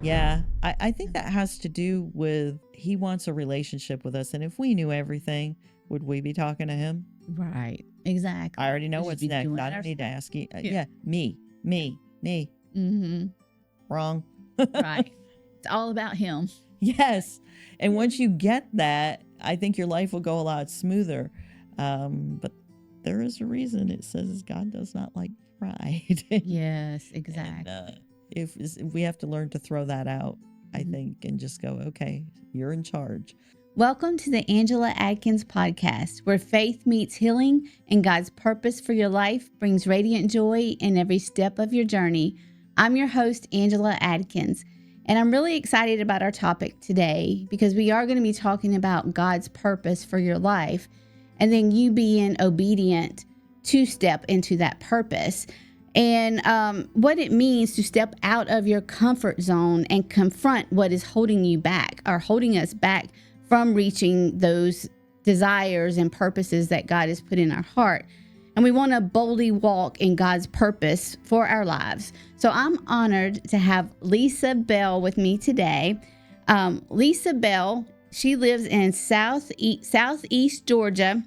Yeah, I think that has to do with he wants a relationship with us. And if we knew everything, would we be talking to him? Right. I Exactly. already know We'll just what's be next. doing I it don't need to ourselves. ask you. Yeah. Yeah, me. Mm-hmm. Wrong. Right. It's all about him. Yes. And Yeah. once you get that, I think your life will go a lot smoother. But there is a reason it says God does not like pride. Yes, And exactly. if we have to learn to throw that out, I Mhm. think, and just go, okay, you're in charge. Welcome to the Angela Adkins podcast, where faith meets healing and God's purpose for your life brings radiant joy in every step of your journey. I'm your host, Angela Adkins, and I'm really excited about our topic today because we are going to be talking about God's purpose for your life and then you being obedient to step into that purpose. And what it means to step out of your comfort zone and confront what is holding you back or holding us back from reaching those desires and purposes that God has put in our heart. And we want to boldly walk in God's purpose for our lives. So I'm honored to have Lisa Bell with me today. Lisa Bell, she lives in southeast Georgia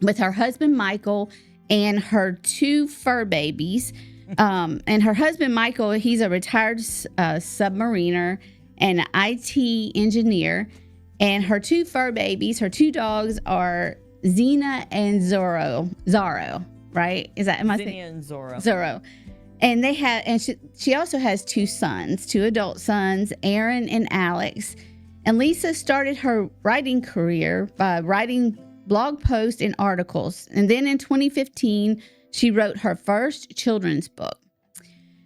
with her husband, Michael, and her two fur babies. And her husband, Michael, he's a retired submariner and IT engineer. And her two fur babies, her two dogs are Xena and Zorro, right? Is that, am I saying? Zinnia and Zorro. Zorro. And they have, and she also has two sons, two adult sons, Aaron and Alex. And Lisa started her writing career by writing blog posts and articles. And then in 2015, she wrote her first children's book.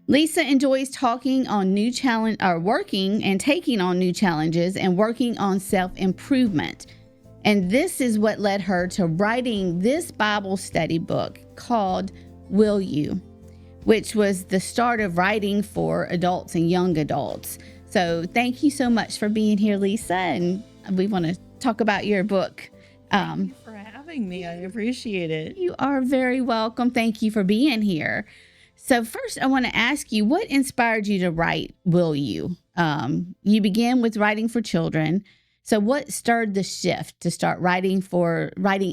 Lisa enjoys talking on new challenge or working and taking on new challenges and working on self-improvement. And this is what led her to writing this Bible study book called Will You, which was the start of writing for adults and young adults. So thank you so much for being here, Lisa. And we want to talk about your book. Thank you for having me. I appreciate it. You are very welcome. Thank you for being here. So first, I want to ask you, what inspired you to write Will You? You began with writing for children. So what stirred the shift to start writing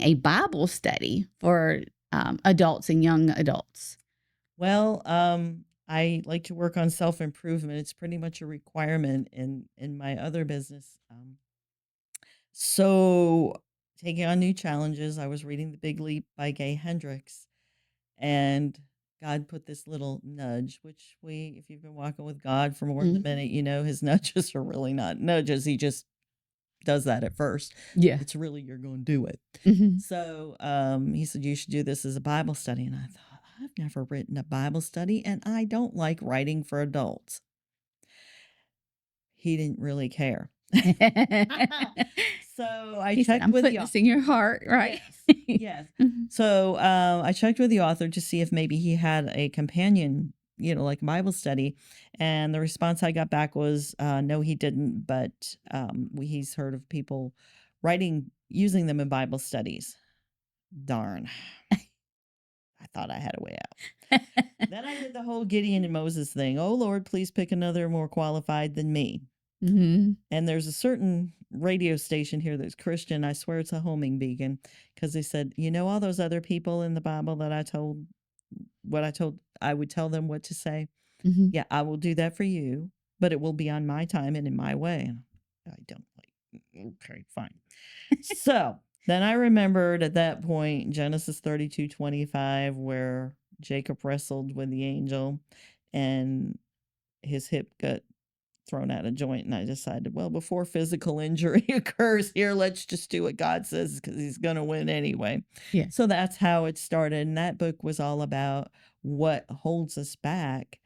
a Bible study for adults and young adults? Well, I like to work on self-improvement. It's pretty much a requirement in my other business. So taking on new challenges, I was reading The Big Leap by Gay Hendricks, and God put this little nudge, which if you've been walking with God for more than a minute, you know his nudges are really not nudges. He just does that at first. Yeah. It's really, you're going to do it. Mm-hmm. So he said, you should do this as a Bible study. And I thought, I've never written a Bible study, and I don't like writing for adults. He didn't really care. So I checked I'm with putting this in your heart, right? Yes. Mm-hmm. So I checked with the author to see if maybe he had a companion, like Bible study. And the response I got back was, no, he didn't. But he's heard of people using them in Bible studies. Darn. I thought I had a way out. Then I did the whole Gideon and Moses thing. Oh, Lord, please pick another more qualified than me. Mm-hmm. And there's a certain radio station here that's Christian. I swear it's a homing beacon, because they said, all those other people in the Bible that I would tell them what to say. Mm-hmm. Yeah, I will do that for you, but it will be on my time and in my way. And I don't like, okay, fine. So then I remembered at that point, Genesis 32:25, where Jacob wrestled with the angel and his hip got thrown out of joint, and I decided, well, before physical injury occurs here, let's just do what God says, because he's going to win anyway. Yeah. So that's how it started. And that book was all about what holds us back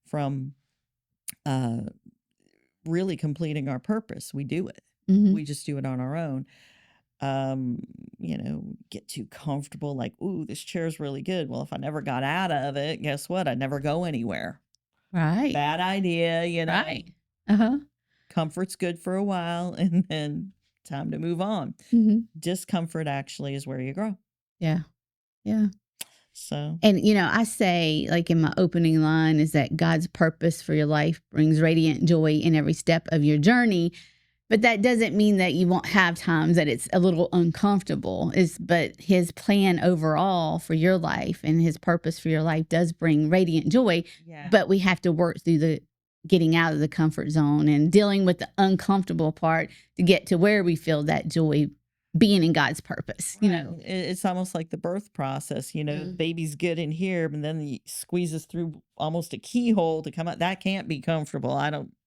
from really completing our purpose. We do it. Mm-hmm. We just do it on our own. Get too comfortable, like, ooh, this chair's really good. Well, if I never got out of it, guess what? I'd never go anywhere. Right. Bad idea, Right. Uh-huh. Comfort's good for a while, and then time to move on. Mm-hmm. Discomfort actually is where you grow. Yeah. Yeah. So, And, I say, like in my opening line, is that God's purpose for your life brings radiant joy in every step of your journey. But that doesn't mean that you won't have times that it's a little uncomfortable. But his plan overall for your life and his purpose for your life does bring radiant joy. yeah. But we have to work through the getting out of the comfort zone and dealing with the uncomfortable part to get to where we feel that joy being in God's purpose, It's almost like the birth process, babies get in here, but then he squeezes through almost a keyhole to come out. That can't be comfortable.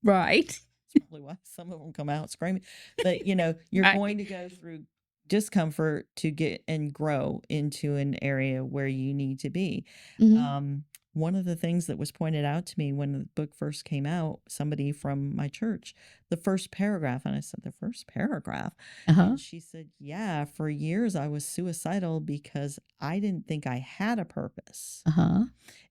Right. That's probably why some of them come out screaming. But, you're Right. going to go through discomfort to get and grow into an area where you need to be. Mhm. One of the things that was pointed out to me when the book first came out, somebody from my church, the first paragraph, and I said, the first paragraph? Uh-huh. And she said, yeah, for years I was suicidal because I didn't think I had a purpose. Uh-huh.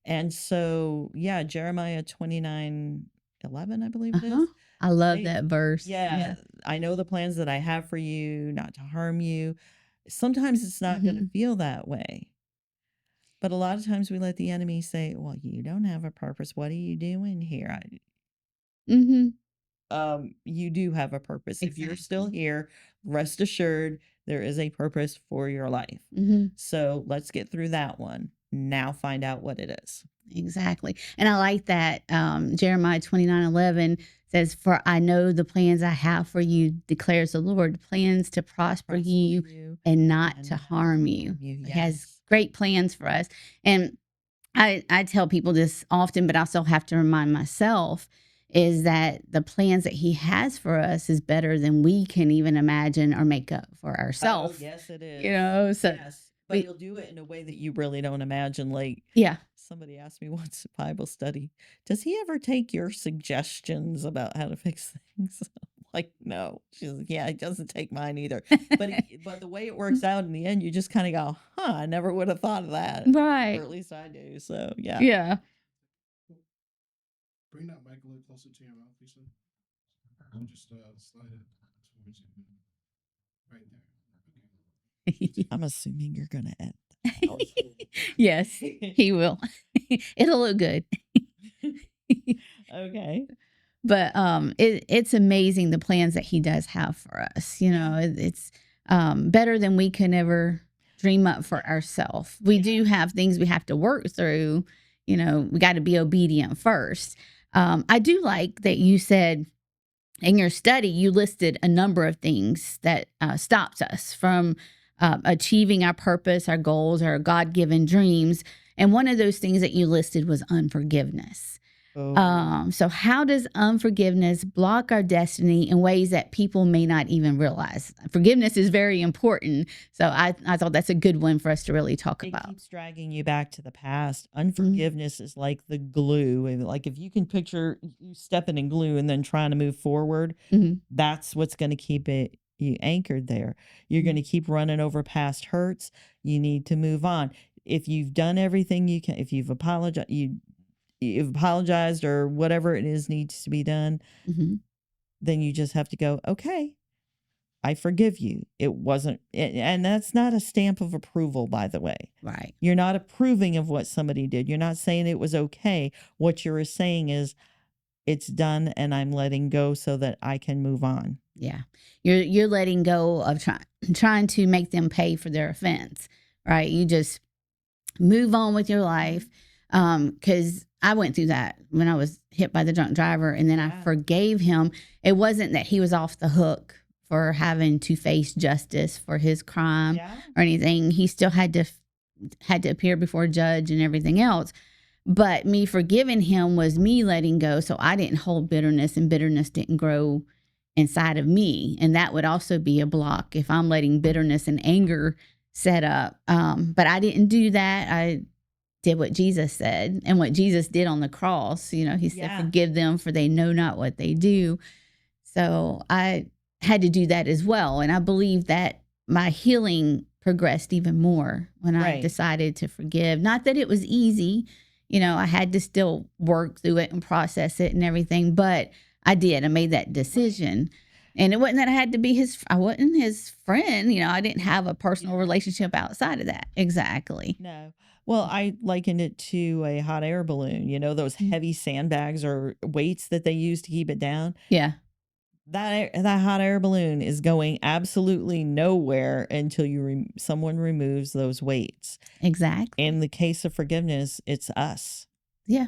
And so, yeah, Jeremiah 29:11, I believe it Uh-huh. is. I love They- that verse. Yeah, I know the plans that I have for you, not to harm you. Sometimes it's not going to Mhm. feel that way. But a lot of times we let the enemy say, well, you don't have a purpose. What are you doing here? Mhm. You do have a purpose. If you're still Exactly. here, rest assured there is a purpose for your life. Mhm. So let's get through that one. Now find out what it is. Exactly. And I like that Jeremiah 29:11 says, "For I know the plans I have for you, declares the Lord, plans to prosper you and not to harm you." He has Yes. great plans for us. And I tell people this often, but I also have to remind myself is that the plans that he has for us is better than we can even imagine or make up for Oh, ourselves. yes, it is. So Yes. But we, he'll do it in a way that you really don't imagine. Like, yeah. somebody asked me once at Bible study, does he ever take your suggestions about how to fix things? Like, no. She's like, yeah, he doesn't take mine either. But the way it works out in the end, you just kind of go, huh, I never would have thought of that. Right. Or at least I do. So, yeah. Yeah. Bring that mic a little closer to your mouth, Lisa. Just slide it towards you. Right there. Okay. I'm assuming you're going to edit that out. Yes, he will. It'll look good. Okay. But it's amazing the plans that he does have for us. It's better than we can ever dream up for ourselves. We do have things we have to work through. We got to be obedient first. I do like that you said in your study, you listed a number of things that stops us from achieving our purpose, our goals, our God-given dreams. And one of those things that you listed was unforgiveness. Oh. So how does unforgiveness block our destiny in ways that people may not even realize? Forgiveness is very important. So I thought that's a good one for us to really talk It about. keeps dragging you back to the past. Unforgiveness is like the glue. And like if you can picture you stepping in glue and then trying to move forward, Mhm. that's what's going to keep you anchored there. You're going to keep running over past hurts. You need to move on. If you've done everything you can, if you've apologized or whatever it is needs to be done, Mhm. then you just have to go, okay, I forgive you. It wasn't, and that's not a stamp of approval, by the way. Right. You're not approving of what somebody did. You're not saying it was okay. What you're saying is it's done and I'm letting go so that I can move on. Yeah. You're letting go of trying to make them pay for their offense, right? You just move on with your life. Because I went through that when I was hit by the drunk driver, and then I Yeah. forgave him. It wasn't that he was off the hook for having to face justice for his crime Yeah. or anything. He still had to appear before a judge and everything else. But me forgiving him was me letting go, so I didn't hold bitterness, and bitterness didn't grow inside of me. And that would also be a block if I'm letting bitterness and anger set up. But I didn't do that. I did what Jesus said and what Jesus did on the cross. He said, Yeah. forgive them for they know not what they do. So I had to do that as well. And I believe that my healing progressed even more when I Right. decided to forgive. Not that it was easy. I had to still work through it and process it and everything, but I did. I made that decision. And it wasn't that I had to be I wasn't his friend. I didn't have a personal relationship outside of that. Exactly. No. Well, I likened it to a hot air balloon, those heavy sandbags or weights that they use to keep it down. Yeah. That hot air balloon is going absolutely nowhere until someone removes those weights. Exactly. In the case of forgiveness, it's us. Yeah.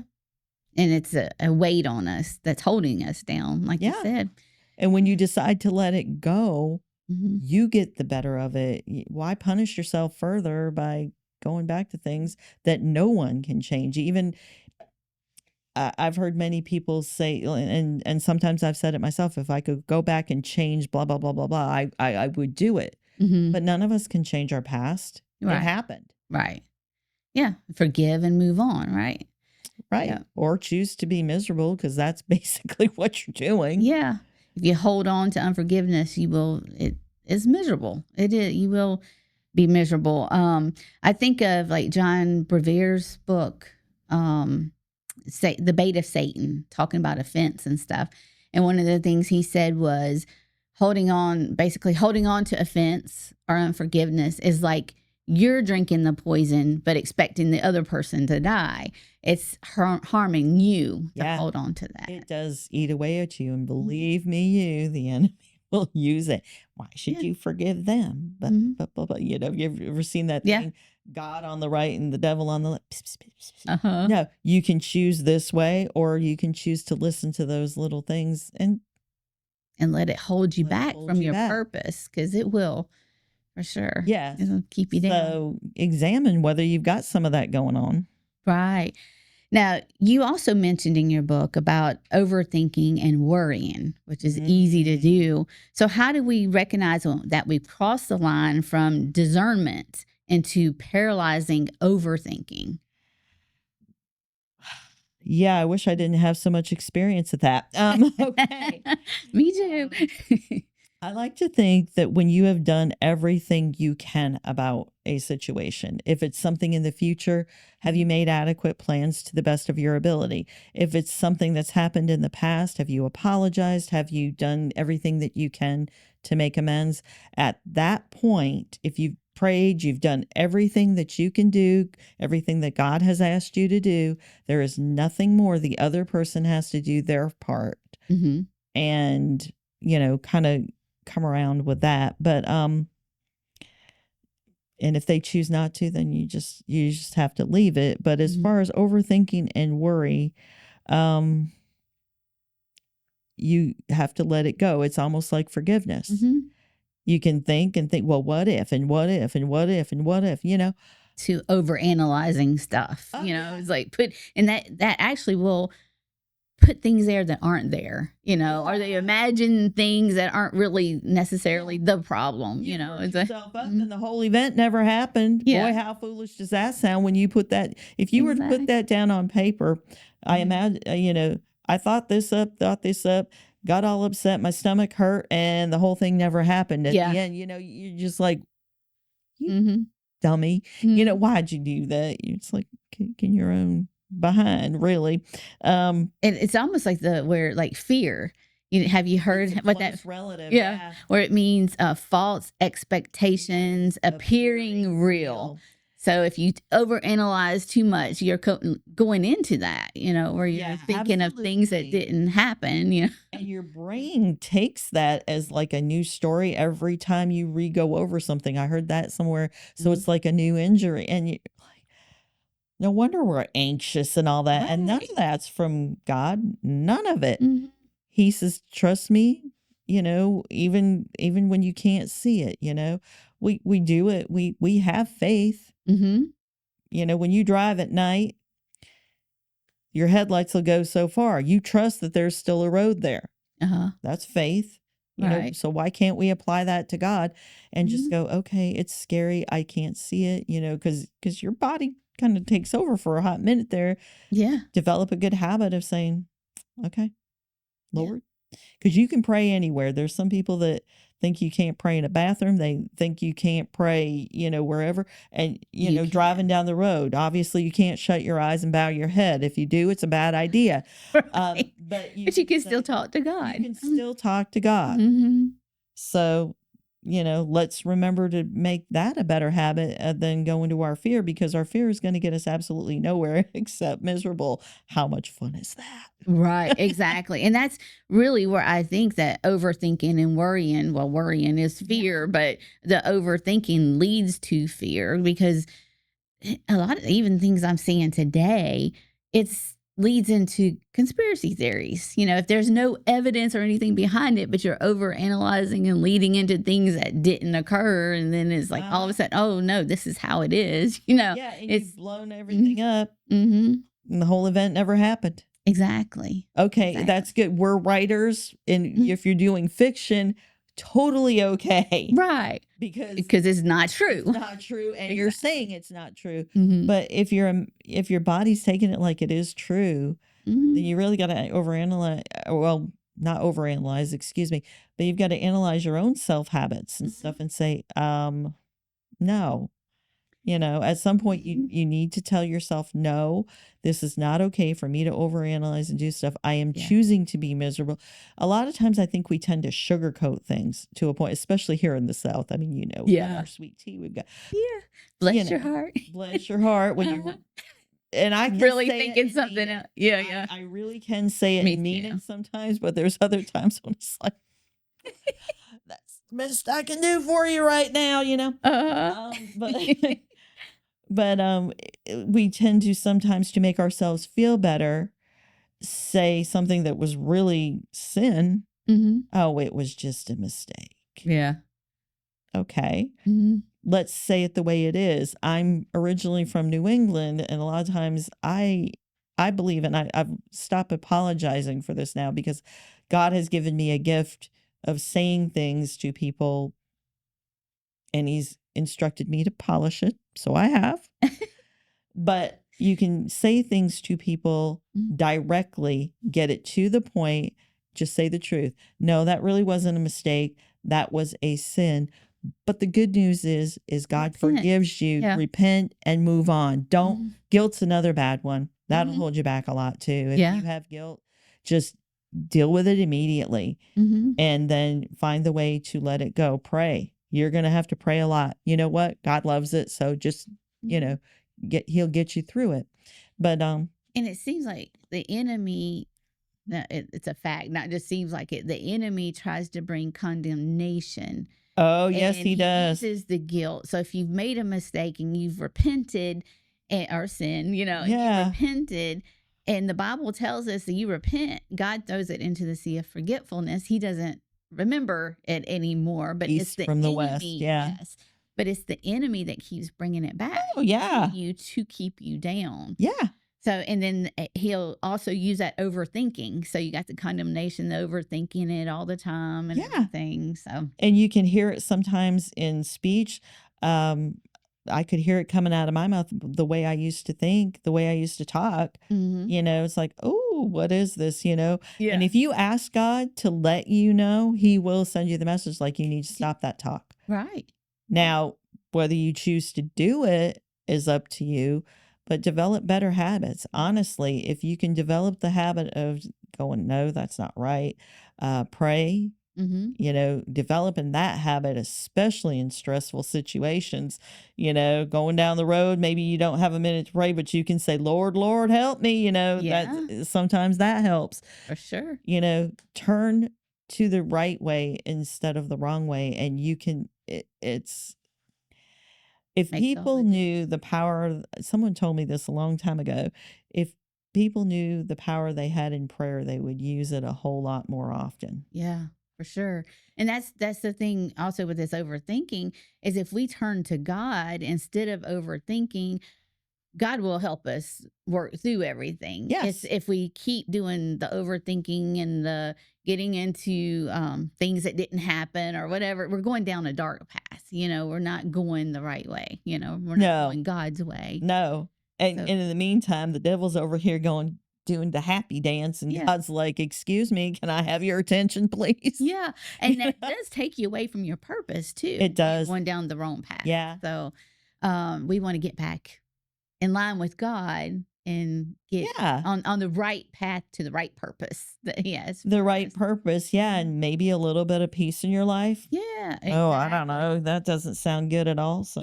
And it's a weight on us that's holding us down, like you said. And when you decide to let it go, you get the better of it. Why punish yourself further by going back to things that no one can change? Even I've heard many people say, and sometimes I've said it myself, if I could go back and change blah, blah, blah, blah, blah, I would do it. But none of us can change our past. Right. It happened. Right. Yeah. Forgive and move on. Right. Right. Yeah. Or choose to be miserable, because that's basically what you're doing. Yeah. If you hold on to unforgiveness, it is miserable. It is. You will be miserable. I think of like John Brevere's book, The Bait of Satan, talking about offense and stuff. And one of the things he said was holding on to offense or unforgiveness is like you're drinking the poison, but expecting the other person to die. It's harming you to hold on to that. It does eat away at you. And believe me, the enemy will use it. Why should you forgive them? But, you've ever seen that thing? God on the right and the devil on the left. No, you can choose this way, or you can choose to listen to those little things and let it hold you back from your purpose, because it will, for sure. Yes. It'll keep you down. So examine whether you've got some of that going on. Right. Now, you also mentioned in your book about overthinking and worrying, which is easy to do. So how do we recognize that we've crossed the line from discernment into paralyzing overthinking? Yeah, I wish I didn't have so much experience at that. Okay. Me too. I like to think that when you have done everything you can about a situation, if it's something in the future, have you made adequate plans to the best of your ability? If it's something that's happened in the past, have you apologized? Have you done everything that you can to make amends? At that point, if you've prayed, you've done everything that you can do, everything that God has asked you to do, there is nothing more. The other person has to do their part and, kind of come around with that. But and if they choose not to, then you just have to leave it. But as far as overthinking and worry, you have to let it go. It's almost like forgiveness. You can think, well, what if, and what if, and what if, and what if, to overanalyzing stuff. It's like that actually will put things there that aren't there, or they imagine things that aren't really necessarily the problem, It's yourself up and the whole event never happened. Boy, how foolish does that sound when you put that, if you were to put that down on paper, I imagine, I thought this up, got all upset, my stomach hurt, and the whole thing never happened. At the end, you're just like, you dummy, why'd you do that? It's like kicking your own behind, really. And it's almost like fear. Have you heard what that relative? Where it means false expectations appearing real. So if you overanalyze too much, you're going into that, where you're thinking of things that didn't happen. And your brain takes that as like a new story every time you re-go over something. I heard that somewhere. So it's like a new injury, and you. No wonder we're anxious and all that. Right. And none of that's from God. None of it. He says, trust me, even when you can't see it, we do it. We have faith. When you drive at night, your headlights will go so far. You trust that there's still a road there. That's faith. Right. So why can't we apply that to God and just go, okay, it's scary. I can't see it, because your body kind of takes over for a hot minute there. Yeah. Develop a good habit of saying, okay, Lord, because you can pray anywhere. There's some people that think you can't pray in a bathroom. They think you can't pray, wherever. And, You driving can. down the road, obviously you can't shut your eyes and bow your head. If you do, it's a bad idea. Right. But But you can still talk to God. You can still talk to God. Mm-hmm. So, let's remember to make that a better habit than go into our fear, because our fear is going to get us absolutely nowhere except miserable. How much fun is that? Right, exactly. And that's really where I think that overthinking and worrying is fear, but the overthinking leads to fear, because a lot of even things I'm seeing today, it's leads into conspiracy theories. If there's no evidence or anything behind it, but you're over analyzing and leading into things that didn't occur, and then it's like all of a sudden, oh no, this is how it is. Yeah, and it's you've blown everything up, mm-hmm, and the whole event never happened. exactly. Okay, that's good. We're writers, and if you're doing fiction, totally okay. Right. Because it's not true. It's not true, and you're saying it's not true. Mm-hmm. But if your body's taking it like it is true, Mm-hmm. then you really got to overanalyze. Well, not overanalyze, excuse me, but you've got to analyze your own self habits and stuff and say, no. At some point you need to tell yourself, no, this is not okay for me to overanalyze and do stuff. I am choosing to be miserable. A lot of times I think we tend to sugarcoat things to a point, especially here in the South. I mean, we've got our sweet tea. We've got, bless your heart. Bless your heart. When you, and I can really say thinking it, something else. Yeah. I really can say it Me and mean too. it sometimes, but there's other times when it's like, that's the best I can do for you right now, but we tend to sometimes, to make ourselves feel better, say something that was really sin. Mm-hmm. Oh, it was just a mistake. Yeah. Okay. Mm-hmm. Let's say it the way it is. I'm originally from New England, and a lot of times I believe, and I've stopped apologizing for this now, because God has given me a gift of saying things to people, and he's instructed me to polish it. So I have. But you can say things to people directly, get it to the point, just say the truth. No, that really wasn't a mistake. That was a sin. But the good news is God forgives you. Yeah. Repent and move on. Don't, guilt's another bad one. That'll hold you back a lot too. If you have guilt, just deal with it immediately, and then find the way to let it go. Pray. You're going to have to pray a lot. You know what? God loves it. So just, he'll get you through it. But, and it seems like the enemy, it's a fact, not just seems like it. The enemy tries to bring condemnation. Oh, yes, he does. This is the guilt. So if you've made a mistake and you've repented or sinned, you repented, and the Bible tells us that you repent, God throws it into the sea of forgetfulness. He doesn't remember it anymore. But East it's the from the enemy, west, yeah. Yes. But it's the enemy that keeps bringing it back. Oh, yeah. To you to keep you down. Yeah. So, and then he'll also use that overthinking. So you got the condemnation, the overthinking it all the time and everything. So, and you can hear it sometimes in speech. I could hear it coming out of my mouth, the way I used to think, the way I used to talk. It's like, oh, what is this? And if you ask God to let you know, he will send you the message, like, you need to stop that talk. Right. Now, whether you choose to do it is up to you. But develop better habits. Honestly, if you can develop the habit of going, no, that's not right. Pray, developing that habit, especially in stressful situations, going down the road, maybe you don't have a minute to pray, but you can say, Lord, help me. Sometimes that helps. For sure. Turn to the right way instead of the wrong way. And you can, it's, if people knew the power, someone told me this a long time ago, if people knew the power they had in prayer, they would use it a whole lot more often. Yeah, for sure. And that's the thing also with this overthinking, is if we turn to God instead of overthinking, God will help us work through everything. Yes. If we keep doing the overthinking and the getting into things that didn't happen or whatever, we're going down a dark path. We're not going the right way. We're not going God's way. No. And in the meantime, the devil's over here going, doing the happy dance, and Yeah. God's like, "Excuse me, can I have your attention, please?" Yeah. And that does take you away from your purpose too. It You're does. going down the wrong path. Yeah. So we want to get back in line with God and get Yeah. on the right path to the right purpose that He has The for right us. purpose, yeah, and maybe a little bit of peace in your life. Yeah, Oh, I don't exactly. know, that doesn't sound good at all, so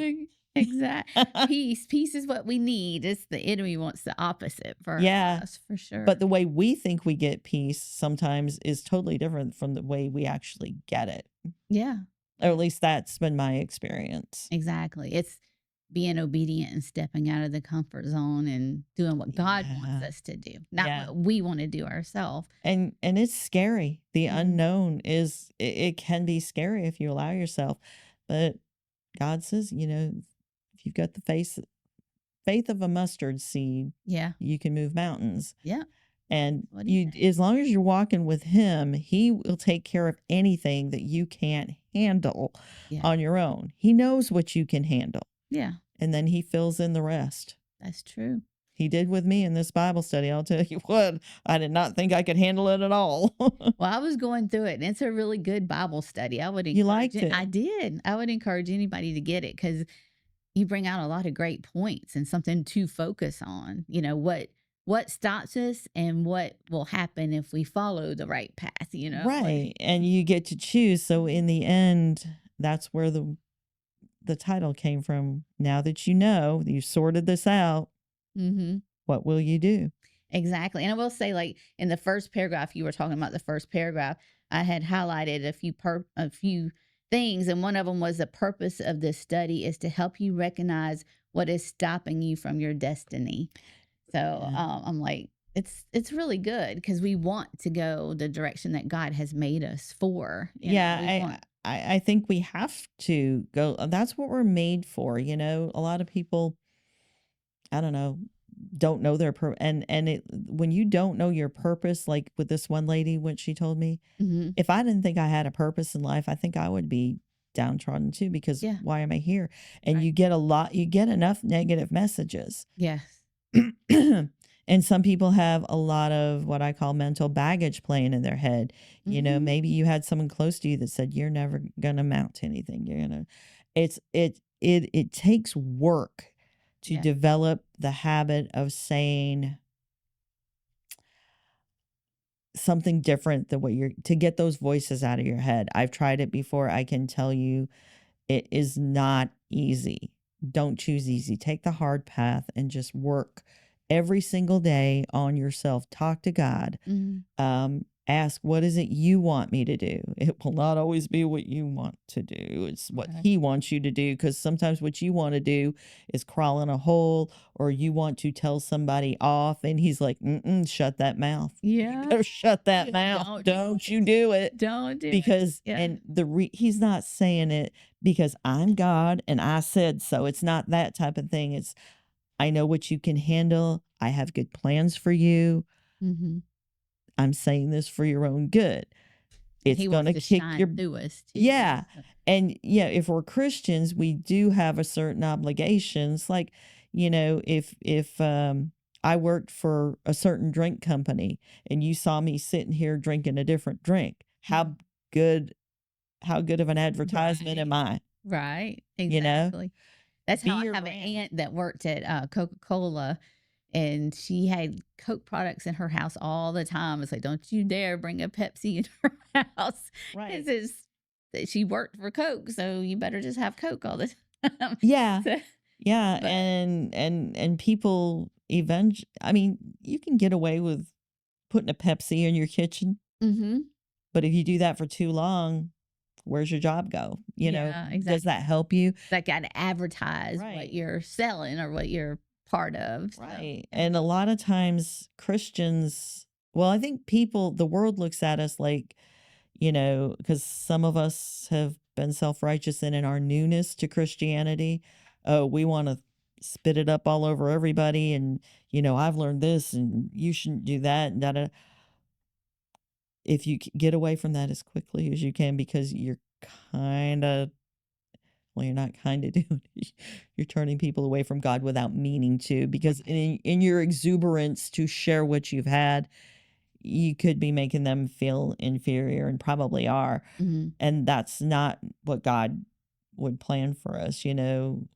Exact. Peace is what we need. It's the enemy wants the opposite for Yeah, us, for sure. but the way we think we get peace sometimes is totally different from the way we actually get it, Yeah, or at least that's been my experience. exactly. It's being obedient and stepping out of the comfort zone and doing what God wants Yeah, us to do, not yeah, what we want to do ourselves. and it's scary. The Mhm. unknown is it can be scary if you allow yourself, but God says, if you've got the faith of a mustard seed, Yeah, you can move mountains. yeah. And What do you you, say? as long as you're walking with him, he will take care of anything that you can't handle Yeah, on your own. He knows what you can handle, yeah. and then he fills in the rest. That's true. He did with me in this Bible study. I'll tell you what, I did not think I could handle it at all. Well, I was going through it, and it's a really good Bible study. I would You encourage liked it. I it. did. I would encourage anybody to get it because you bring out a lot of great points and something to focus on. What stops us and what will happen if we follow the right path. Right. And you get to choose. So in the end, that's where the title came from. Now that you sorted this out, Mm-hmm. what will you do? Exactly. And I will say, like in the first paragraph, you were talking about the first paragraph, I had highlighted a few things, and one of them was the purpose of this study is to help you recognize what is stopping you from your destiny. So Yeah. I'm like, it's really good because we want to go the direction that God has made us for. Yeah, We want. I think we have to go. That's what we're made for. A lot of people, I don't know, don't know their when you don't know your purpose, like with this one lady, when she told me, Hmm. if I didn't think I had a purpose in life, I think I would be downtrodden too, because Yeah. why am I here? And Right. you get enough negative messages. Yes. And some people have a lot of what I call mental baggage playing in their head. Hmm. Maybe you had someone close to you that said, "You're never gonna amount to anything. You're gonna." It takes work to Yeah. develop the habit of saying something different than to get those voices out of your head. I've tried it before. I can tell you it is not easy. Don't choose easy. Take the hard path and just work every single day on yourself. Talk to God. Hmm. Ask, what is it you want me to do? It will not always be what you want to do. It's what Right. he wants you to do, because sometimes what you want to do is crawl in a hole, or you want to tell somebody off, and he's like, shut that mouth. You Yeah. better shut that Yeah, mouth. don't do Don't it. you do it. Don't do it. Because Yeah. and he's not saying it because I'm God and I said so. It's not that type of thing. It's, I know what you can handle. I have good plans for you. Hmm. I'm saying this for your own good. And It's He going wants to to kick shine your through us too. yeah. So, And yeah, if we're Christians, we do have a certain obligations. Like, if I worked for a certain drink company and you saw me sitting here drinking a different drink, good how good of an advertisement am I? right. You know? Exactly. That's Be how I your have an brand. aunt that worked at Coca-Cola, and she had Coke products in her house all the time. It's like, don't you dare bring a Pepsi in her house. Right. Because she worked for Coke, so you better just have Coke all the time. Yeah. So, Yeah. but And people I mean, you can get away with putting a Pepsi in your kitchen, hmm but if you do that for too long, where's your job go? yeah, Does exactly. that help you? That got to advertise what Right. you're selling or what you're part of. So, Right. yeah. And a lot of times Christians, well, I think the world looks at us like, because some of us have been self-righteous, and in our newness to Christianity, oh, we want to spit it up all over everybody. And, I've learned this and you shouldn't do that. And da. If you get away from that as quickly as you can, because you're kind of Well, you're not kind of doing it. You're turning people away from God without meaning to, because in your exuberance to share what you've had, you could be making them feel inferior, and probably are. Mhm. And that's not what God would plan for us, He And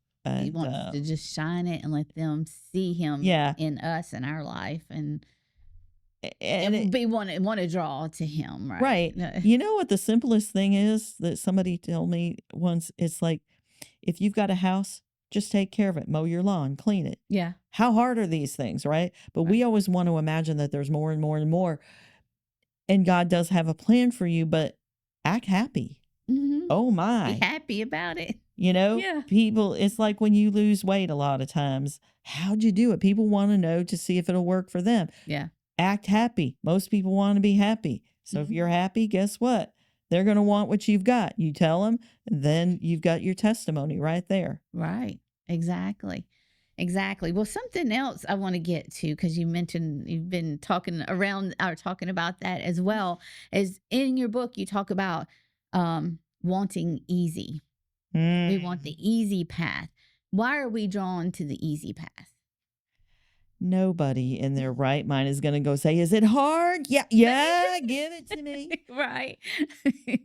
wants to just shine it and let them see him yeah, in us and our life, and and it, be want to draw to him, right? right. You know what the simplest thing is that somebody told me once? It's like, if you've got a house, just take care of it, mow your lawn, clean it. Yeah. How hard are these things, right? But we always want to imagine that there's more and more and more. And God does have a plan for you, but act happy. Mm-hmm. Oh Be my. happy about it. Yeah. People, it's like when you lose weight a lot of times. How'd you do it? People want to know to see if it'll work for them. Yeah. Act happy. Most people want to be happy. So if you're happy, guess what? They're going to want what you've got. You tell them, then you've got your testimony right there. Right. Exactly. Exactly. Well, something else I want to get to, because you mentioned you've been talking around or talking about that as well, is in your book you talk about wanting easy. We want the easy path. Why are we drawn to the easy path? Nobody in their right mind is going to go say, "Is it hard? Yeah, give it to me." Right.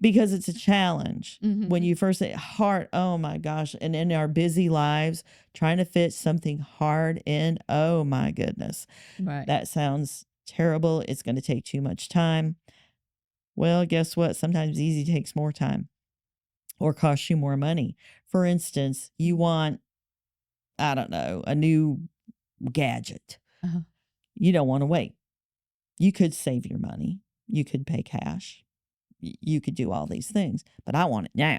Because it's a challenge. Mhm. When you first say hard, oh my gosh. And in our busy lives, trying to fit something hard in, oh my goodness. Right. That sounds terrible. It's going to take too much time. Well, guess what? Sometimes easy takes more time or costs you more money. For instance, you want, I don't know, a new gadget. Uh-huh. You don't want to wait. You could save your money. You could pay cash. You could do all these things, but I want it now.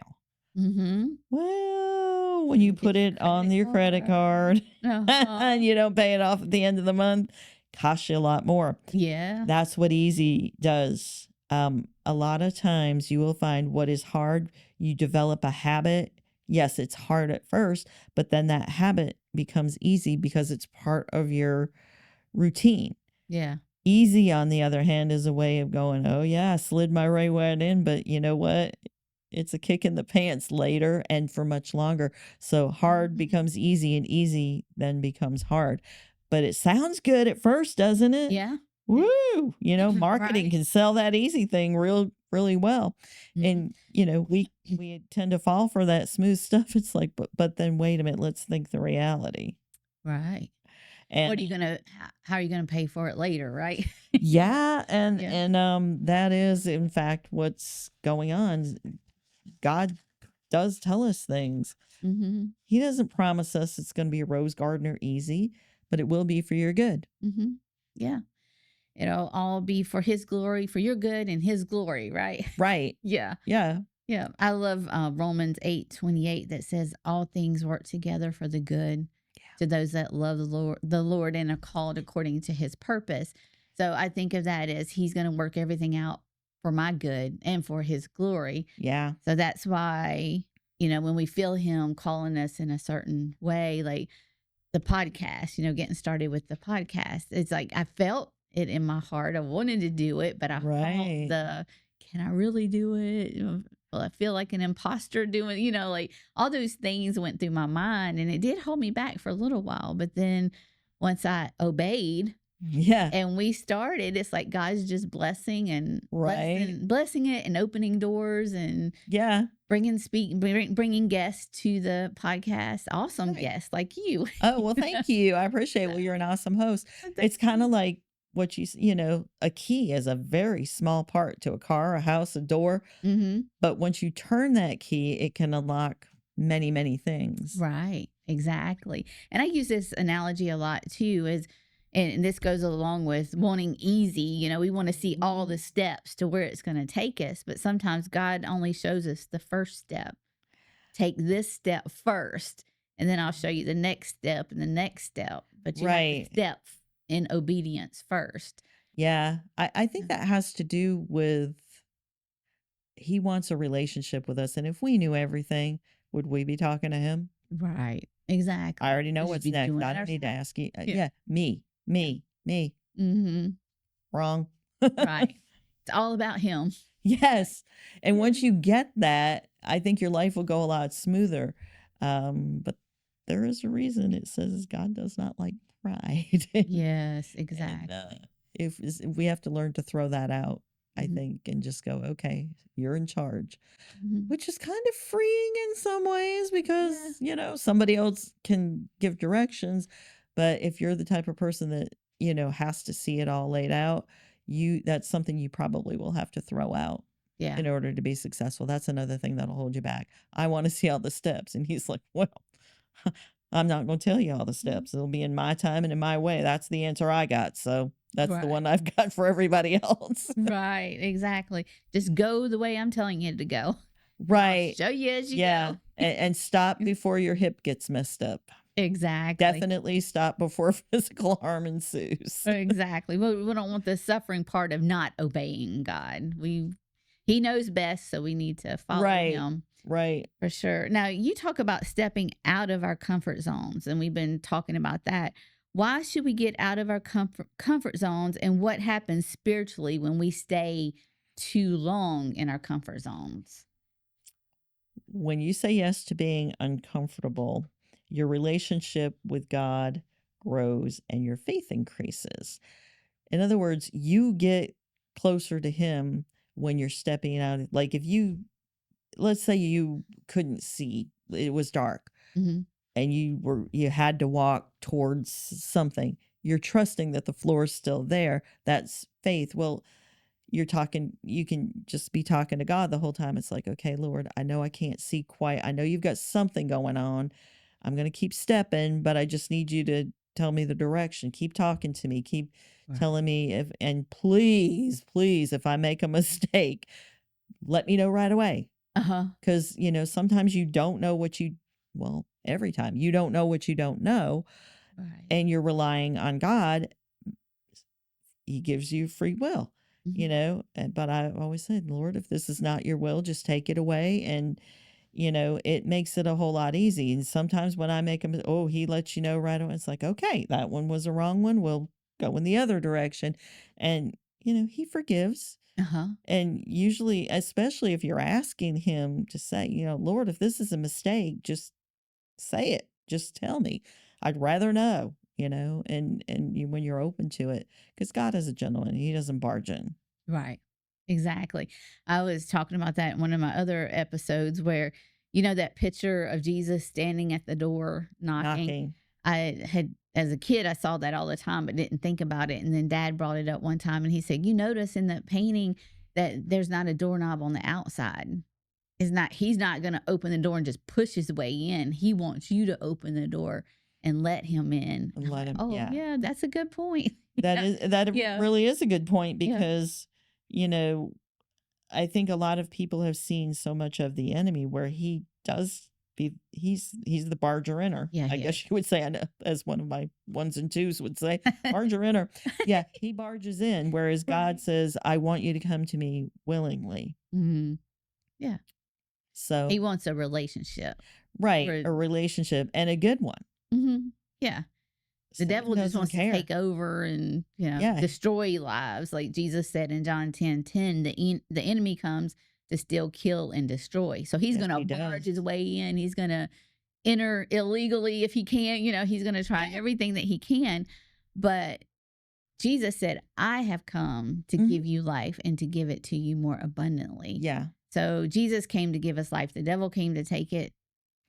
Mm-hmm. Well, when you put it on your credit card and you don't pay it off at the end of the month, costs you a lot more. Yeah. That's what easy does. A lot of times you will find what is hard, you develop a habit. Yes, it's hard at first, but then that habit becomes easy because it's part of your routine. Yeah. Easy, on the other hand, is a way of going, oh, yeah, I slid my right way in, but you know what? It's a kick in the pants later and for much longer. So hard becomes easy, and easy then becomes hard. But it sounds good at first, doesn't it? Yeah. Woo! Marketing Right. can sell that easy thing really well. Mhm. And, we tend to fall for that smooth stuff. It's like, but then wait a minute, let's think the reality. Right. And What are you gonna? How are you gonna pay for it later? Right. yeah, and Yeah. that is in fact what's going on. God does tell us things. Mm-hmm. He doesn't promise us it's going to be a rose garden or easy, but it will be for your good. Mm-hmm. Yeah. It'll all be for his glory, for your good and his glory, right? Right. Yeah. Yeah. Yeah. I love Romans 8:28 that says all things work together for the good to those that love the Lord and are called according to his purpose. So I think of that as he's going to work everything out for my good and for his glory. Yeah. So that's why, when we feel him calling us in a certain way, like the podcast, getting started with the podcast, it's like I felt it in my heart. I wanted to do it, but I Right. felt can I really do it? Well, I feel like an imposter doing, like all those things went through my mind, and it did hold me back for a little while. But then once I obeyed Yeah. and we started, it's like God's just blessing and Right. blessing it and opening doors and Yeah. bringing guests to the podcast. Awesome Right. guests like you. Oh, well, thank you. I appreciate it. Well, you're an awesome host. It's kind of like what a key is a very small part to a car, a house, a door. Mm-hmm. But once you turn that key, it can unlock many, many things. Right. Exactly. And I use this analogy a lot too, and this goes along with wanting easy. We want to see all the steps to where it's going to take us, but sometimes God only shows us the first step. Take this step first, and then I'll show you the next step and the next step. But you have to step in obedience first. Yeah. I think that has to do with he wants a relationship with us. And if we knew everything, would we be talking to him? Right. Exactly. I already know We should what's be next. doing I it don't need to ourselves. ask you. Yeah. Me. Mm-hmm. Wrong. Right. It's all about him. Yes. And once you get that, I think your life will go a lot smoother. But there is a reason it says God does not like pride. Yes, And exactly. if we have to learn to throw that out, I Mhm. think, and just go, okay, you're in charge, Mhm. which is kind of freeing in some ways Yeah. because, somebody else can give directions. But if you're the type of person that, has to see it all laid out, that's something you probably will have to throw out Yeah. in order to be successful. That's another thing that'll hold you back. I want to see all the steps. And he's like, well, I'm not going to tell you all the Mhm. steps. It'll be in my time and in my way. That's the answer I got. So that's the Right. one I've got for everybody else. Right. Exactly. Just go the way I'm telling you to go. And I'll Right. show you as you Yeah. go. And stop before your hip gets messed up. Exactly. Definitely stop before physical harm ensues. Exactly. We don't want the suffering part of not obeying God. He knows best, so we need to follow Right. him Right. for sure. Now, you talk about stepping out of our comfort zones, and we've been talking about that. Why should we get out of our comfort zones, and what happens spiritually when we stay too long in our comfort zones? When you say yes to being uncomfortable, your relationship with God grows and your faith increases. In other words, you get closer to Him when you're stepping out. Like if let's say you couldn't see, it was dark, Hmm. and you had to walk towards something. You're trusting that the floor is still there. That's faith. Well, you can just be talking to God the whole time. It's like, okay, Lord, I know I can't see quite. I know you've got something going on. I'm going to keep stepping, but I just need you to tell me the direction. Keep talking to me. Keep Right. telling me and please, please, if I make a mistake, let me know right away. Uh-huh. Because, sometimes you don't know well, every time you don't know what you don't know, Right. and you're relying on God. He gives you free will, Mhm. but I always said, Lord, if this is not your will, just take it away. And, it makes it a whole lot easy. And sometimes when I make him, oh, he lets you know right away. It's like, okay, that one was a wrong one. We'll go in the other direction. And, he forgives. Uh-huh. And usually, especially if you're asking him to say, Lord, if this is a mistake, just say it. Just tell me. I'd rather know, when you're open to it, because God is a gentleman. He doesn't barge in. Right. Exactly. I was talking about that in one of my other episodes where, that picture of Jesus standing at the door knocking. Knocking. I had, as a kid, I saw that all the time, but didn't think about it. And then Dad brought it up one time and he said, you notice in that painting that there's not a doorknob on the outside. He's not going to open the door and just push his way in. He wants you to open the door and let him in. And I'm let like, him, oh, yeah. yeah, that's a good point. That Yeah. really is a good point Yeah. because, you know, I think a lot of people have seen so much of the enemy where he's the barger inner. Yeah, I he guess you would say, I know, as one of my ones and twos would say, barger inner. Yeah, he barges in, whereas God Right. says, I want you to come to me willingly. Hmm. Yeah. So, He wants a relationship. right, Where, a relationship and a good one. yeah. The Satan devil just doesn't wants to care. take over and, Yeah, destroy lives. Like Jesus said in John 10:10, the enemy comes to steal, kill, and destroy. So he's yes, going to he barge does. his way in. He's going to enter illegally if he can. He's going to try everything that he can. But Jesus said, I have come to Mhm. give you life and to give it to you more abundantly. Yeah, So Jesus came to give us life. The devil came to take it.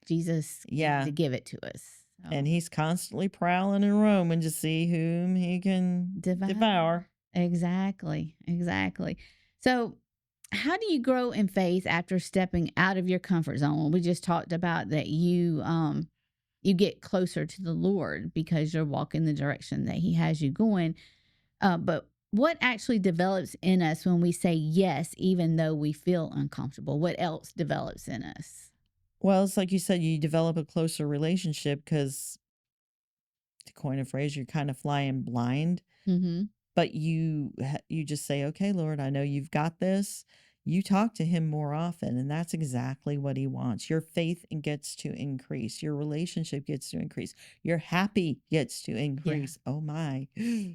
Jesus came yeah. to give it to us. So, And he's constantly prowling and roaming to see whom he can devour. Exactly. Exactly. So, how do you grow in faith after stepping out of your comfort zone? We just talked about that you get closer to the Lord because you're walking the direction that He has you going. But what actually develops in us when we say yes, even though we feel uncomfortable? What else develops in us? Well, it's like you said, you develop a closer relationship because, to coin a phrase, you're kind of flying blind. Mm-hmm. But you just say, okay, Lord, I know you've got this. You talk to him more often, and that's exactly what he wants. Your faith gets to increase. Your relationship gets to increase. Your happy gets to Yeah. increase. Oh my,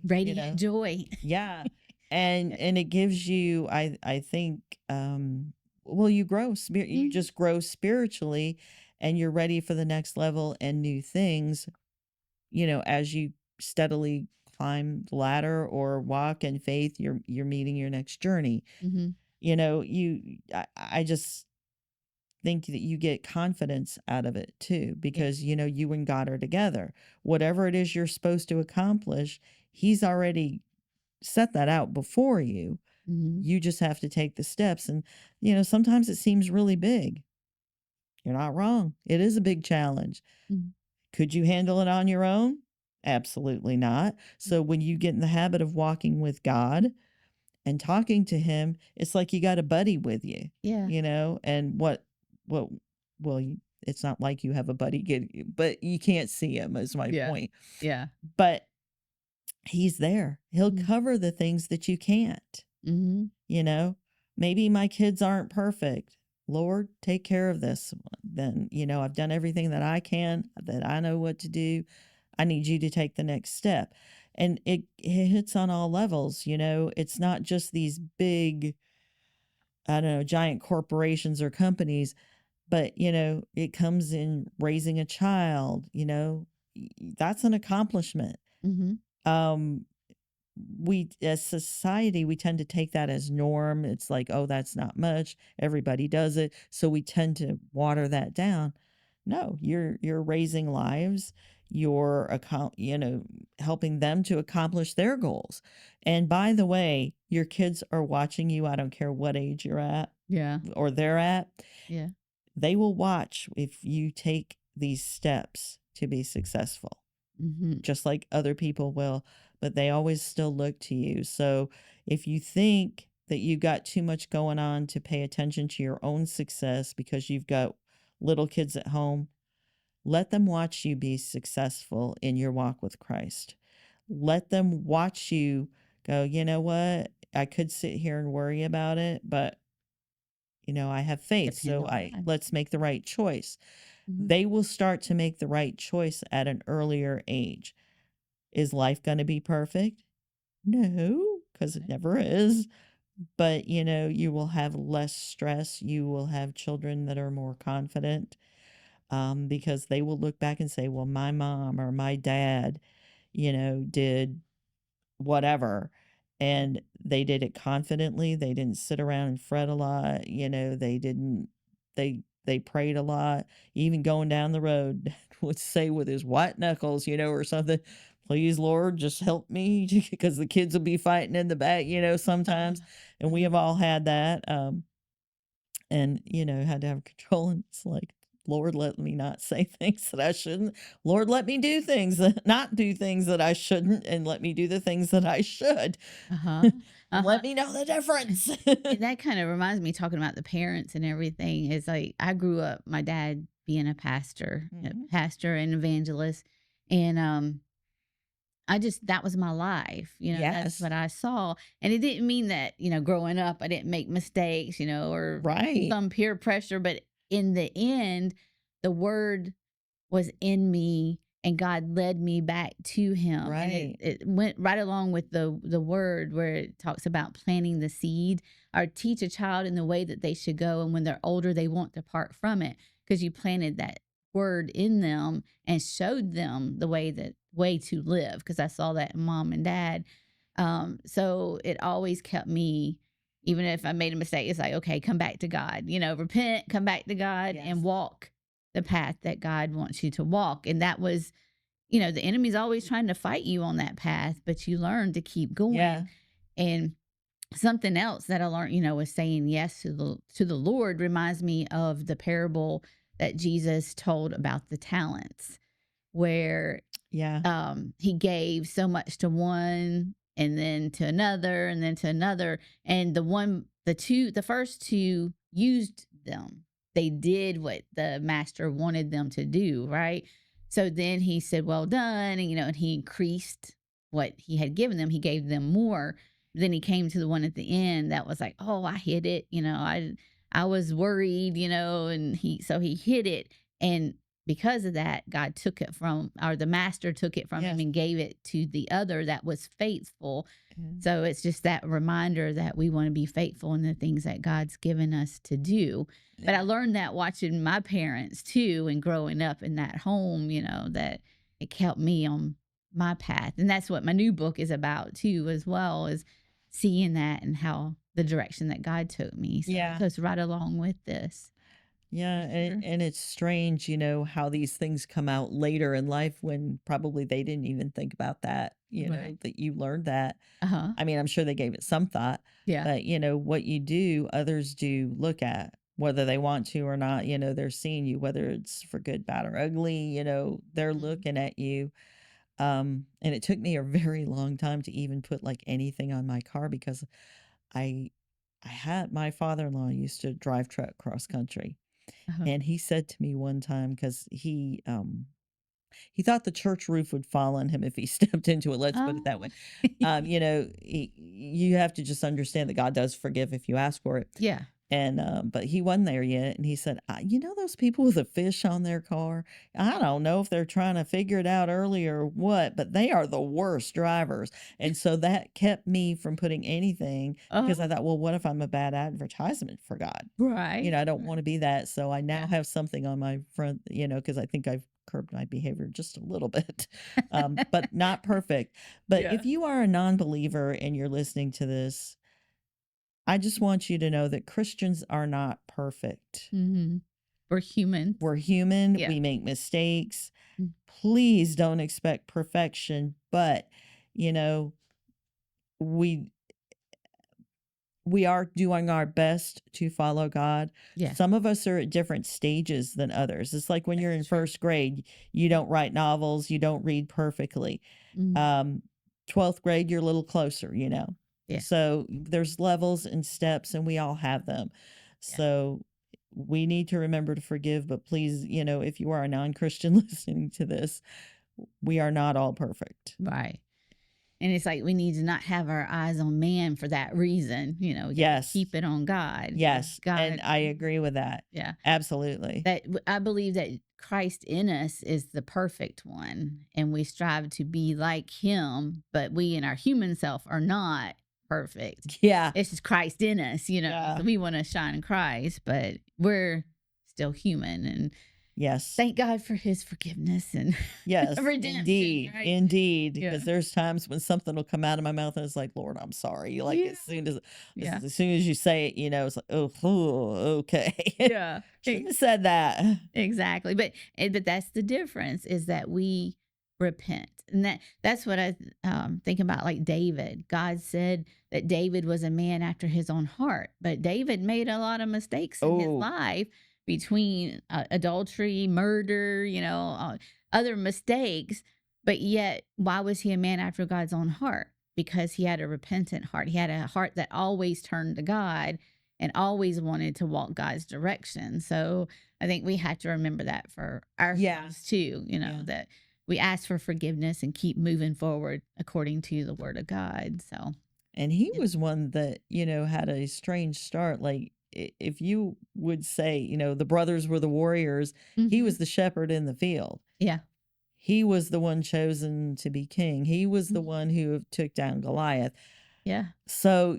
Radiant joy. yeah. And it gives you, I think, well, you grow you Mhm. just grow spiritually, and you're ready for the next level and new things, as you steadily climb the ladder or walk in faith, you're meeting your next journey. Mhm. I just think that you get confidence out of it too, Yeah. because you and God are together. Whatever it is you're supposed to accomplish, he's already set that out before you. Mhm. You just have to take the steps. And sometimes it seems really big. You're not wrong. It is a big challenge. Mhm. Could you handle it on your own? Absolutely not. So when you get in the habit of walking with God and talking to him, it's like you got a buddy with you, Yeah. and what, well, it's not like you have a buddy, but you can't see him, is my Yeah. point. Yeah. But he's there. He'll Mhm. cover the things that you can't, Mhm. you know. Maybe my kids aren't perfect. Lord, take care of this. Then, I've done everything that I can, that I know what to do. I need you to take the next step. And it hits on all levels. It's not just these big, I don't know, giant corporations or companies, but, it comes in raising a child, that's an accomplishment. Mhm. Um, we as society, we tend to take that as norm. It's like, oh, that's not much, everybody does it, so we tend to water that down. No, you're raising lives, you're helping them to accomplish their goals. And by the way, your kids are watching you. I don't care what age you're at Yeah. or they're at. Yeah. They will watch if you take these steps to be successful, Mhm. just like other people will, but they always still look to you. So if you think that you got too much going on to pay attention to your own success because you've got little kids at home, let them watch you be successful in your walk with Christ. Let them watch you go, you know what? I could sit here and worry about it, but I have faith, Depend so on I God. let's make the right choice. Mhm. They will start to make the right choice at an earlier age. Is life going to be perfect? No, because it Right. never is. But, you will have less stress. You will have children that are more confident, because they will look back and say, well, my mom or my dad, did whatever. And they did it confidently. They didn't sit around and fret a lot. They didn't, they prayed a lot. Even going down the road would say with his white knuckles, or something, please, Lord, just help me because the kids will be fighting in the back, sometimes. And we Uh-huh. have all had that. And, had to have control. And it's like, Lord, let me not say things that I shouldn't. Lord, let me do things that not do things that I shouldn't, and let me do the things that I should. Uh-huh. And Uh-huh. let me know the difference. And that kind of reminds me talking about the parents and everything is like I grew up my dad being a Mhm. pastor and evangelist and I just that was my life, that's Yes. what I saw. And it didn't mean that, growing up I didn't make mistakes, or Right. some peer pressure, but in the end the word was in me and God led me back to him. And it, Right. it went right along with the word where it talks about planting the seed or teach a child in the way that they should go. And when they're older, they won't depart from it because you planted that word in them and showed them the way to live. Because I saw that in mom and dad. So it always kept me, even if I made a mistake, it's like, okay, come back to God, repent, come back to God Yes. and walk the path that God wants you to walk. And that was, the enemy's always trying to fight you on that path, but you learn to keep Yeah. going. And something else that I learned, was saying yes to the Lord reminds me of the parable that Jesus told about the talents, where Yeah. he gave so much to one and then to another and then to another. And the first two used them. They did what the master wanted them to do, right? So then he said, well done. And, and he increased what he had given them. He gave them more. Then he came to the one at the end that was like, oh, I hit it. I was worried, and so he hit it. And because of that, God took it from, or the master took it from him Yes. and gave it to the other that was faithful. Mm. So it's just that reminder that we want to be faithful in the things that God's given us to do. But I learned that watching my parents too, and growing up in that home, that it kept me on my path. And that's what my new book is about too, as well, as seeing that and how the direction that God took me. So Yeah. it goes right along with this. Yeah, For sure. and it's strange, how these things come out later in life when probably they didn't even think about that, Right. that you learned that. Uh-huh. I mean, I'm sure they gave it some thought, Yeah. but what you do, others do look at, whether they want to or not. They're seeing you, whether it's for good, bad, or ugly. They're Mhm. looking at you. And it took me a very long time to even put like anything on my car because I I had my father-in-law used to drive truck cross country. Uh-huh. And he said to me one time, because he thought the church roof would fall on him if he stepped into it. Let's put it that way. You have to just understand that God does forgive if you ask for it. Yeah. And but he wasn't there yet, and he said, those people with a fish on their car. I don't know if they're trying to figure it out early or what, but they are the worst drivers." And so that kept me from putting anything because I thought, well, what if I'm a bad advertisement for God? Right. I don't want to be that. So I now Yeah. have something on my front, because I think I've curbed my behavior just a little bit, but not perfect. But Yeah. if you are a non-believer and you're listening to this, I just want you to know that Christians are not perfect. Mm-hmm. We're humans. We're human. Yeah. We make mistakes. Mm. Please don't expect perfection, but we we are doing our best to follow God. Yeah. Some of us are at different stages than others. It's like when you're in That's true. first grade, you don't write novels, you don't read perfectly. Mm. 12th grade, you're a little closer. Yeah. So there's levels and steps, and we all have them. Yeah. So we need to remember to forgive, but please, if you are a non-Christian listening to this, we are not all perfect. Right. And it's like we need to not have our eyes on man for that reason. We got to Yes. keep it on God. 'cause Yes. And God, I agree with that. yeah. Absolutely. That I believe that Christ in us is the perfect one, and we strive to be like him, but we in our human self are not perfect. Yeah. It's just Christ in us, Yeah. So we want to shine Christ, but we're still human. And Yes. thank God for his forgiveness and Yes. redemption. Indeed. Right? Indeed. Yeah. Because there's times when something will come out of my mouth and it's like, Lord, I'm sorry. Like Yeah. as soon as Yeah. you say it, it's like, oh, okay. Yeah. Shouldn't have said that. Exactly. But that's the difference, is that we repent. And that's what I think about, like David. God said that David was a man after his own heart, but David made a lot of mistakes in his life, between adultery, murder, other mistakes. But yet, why was he a man after God's own heart? Because he had a repentant heart. He had a heart that always turned to God and always wanted to walk God's direction. So I think we have to remember that for ourselves too, that we ask for forgiveness and keep moving forward according to the word of God. So, And he was one that, had a strange start. Like if you would say, the brothers were the warriors, he was the shepherd in the field. Yeah. He was the one chosen to be king. He was the one who took down Goliath. Yeah. So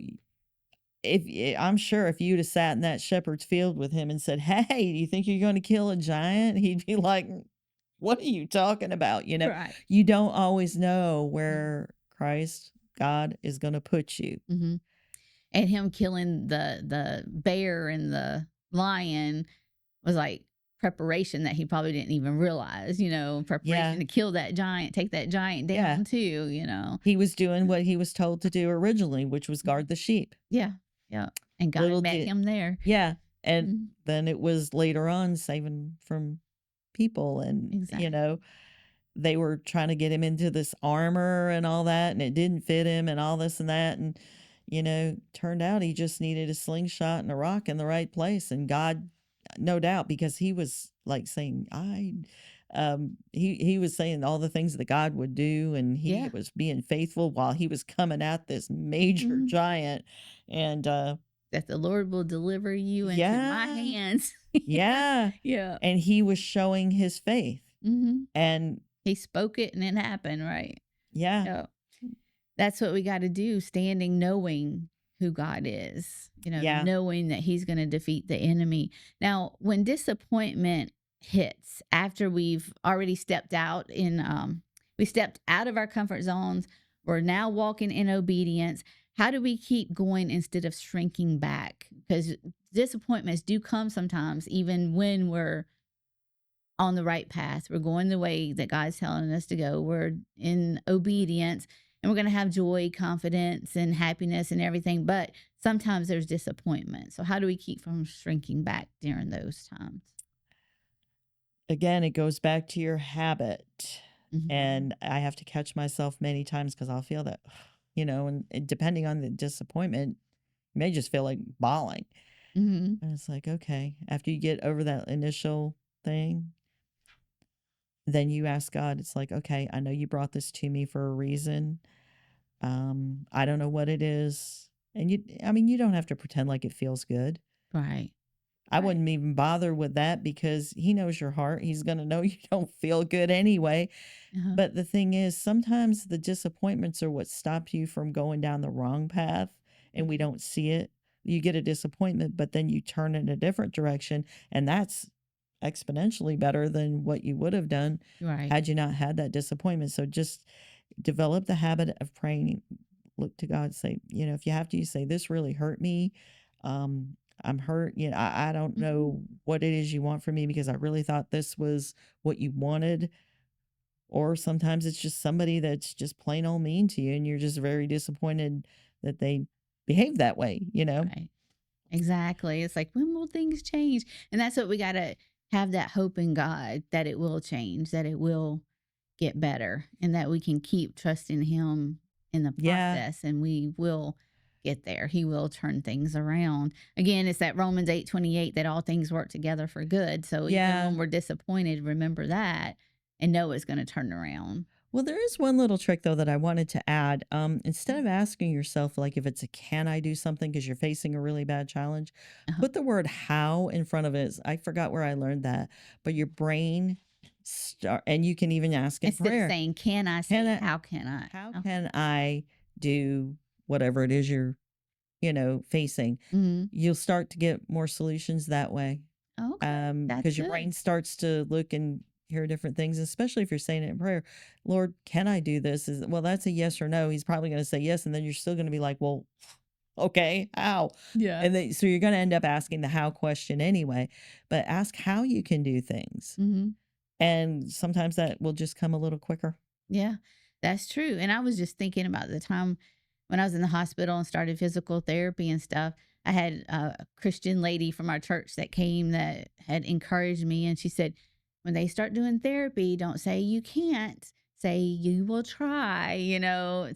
I'm sure if you'd have sat in that shepherd's field with him and said, "Hey, do you think you're going to kill a giant?" He'd be like, "What are you talking about?" Right. You don't always know where Christ, God, is going to put you. Mm-hmm. And him killing the bear and the lion was like preparation that he probably didn't even realize, preparation to kill that giant, take that giant down too. He was doing what he was told to do originally, which was guard the sheep. Yeah. Yeah. And God met him there. Yeah. And then it was later on saving from people. And, Exactly. they were trying to get him into this armor and all that, and it didn't fit him and all this and that. And, turned out he just needed a slingshot and a rock in the right place. And God, no doubt, because he was like saying, he was saying all the things that God would do. And he Yeah. was being faithful while he was coming at this major giant. And, that the Lord will deliver you into my Yeah. hands. Yeah. Yeah. And he was showing his faith. Mm-hmm. And He spoke it and it happened, right? yeah. Yeah. That's what we got to do, standing knowing who God is, Yeah. knowing that he's going to defeat the enemy. Now, when disappointment hits after we've already we stepped out of our comfort zones, we're now walking in obedience. How do we keep going instead of shrinking back? Because disappointments do come sometimes, even when we're on the right path. We're going the way that God's telling us to go. We're in obedience and we're going to have joy, confidence, and happiness and everything. But sometimes there's disappointment. So, how do we keep from shrinking back during those times? Again, it goes back to your habit. Mm-hmm. And I have to catch myself many times because I'll feel that, and depending on the disappointment, you may just feel like bawling. Mm-hmm. And it's like, okay, after you get over that initial thing, then you ask God, it's like, okay, I know you brought this to me for a reason. I don't know what it is. And you don't have to pretend like it feels good. Right. I Right. wouldn't even bother with that because he knows your heart. He's going to know you don't feel good anyway. Uh-huh. But the thing is, sometimes the disappointments are what stop you from going down the wrong path and we don't see it. You get a disappointment, but then you turn in a different direction. And that's exponentially better than what you would have done Right. had you not had that disappointment. So just develop the habit of praying. Look to God, say, if you have to, you say, this really hurt me. I'm hurt. I don't Mm-hmm. know what it is you want from me because I really thought this was what you wanted. Or sometimes it's just somebody that's just plain old mean to you and you're just very disappointed that they behave that way. Right. Exactly. It's like, when will things change? And that's what we got to have, that hope in God that it will change, that it will get better, and that we can keep trusting him in the Yeah. process, and we will get there. He will turn things around. Again, it's that Romans 8:28 that all things work together for good. So even Yeah. when we're disappointed, remember that and know it's going to turn around. Well, there is one little trick though that I wanted to add. Instead of asking yourself like if it's a can I do something because you're facing a really bad challenge, Uh-huh. put the word how in front of it. I forgot where I learned that, but your brain and you can even ask in Instead of prayer. saying, can I, say, how can I? How Oh. can I do whatever it is you're, facing? Mhm. You'll start to get more solutions that way. Okay. That's Because your good. brain starts to look and hear different things, especially if you're saying it in prayer. Lord, can I do this? Well, that's a yes or no. He's probably going to say yes. And then you're still going to be like, well, okay, how? Yeah. And then, so you're going to end up asking the how question anyway, but ask how you can do things. Mm-hmm. And sometimes that will just come a little quicker. Yeah, that's true. And I was just thinking about the time when I was in the hospital and started physical therapy and stuff. I had a Christian lady from our church that came that had encouraged me. And she said, when they start doing therapy, don't say you can't, say you will try.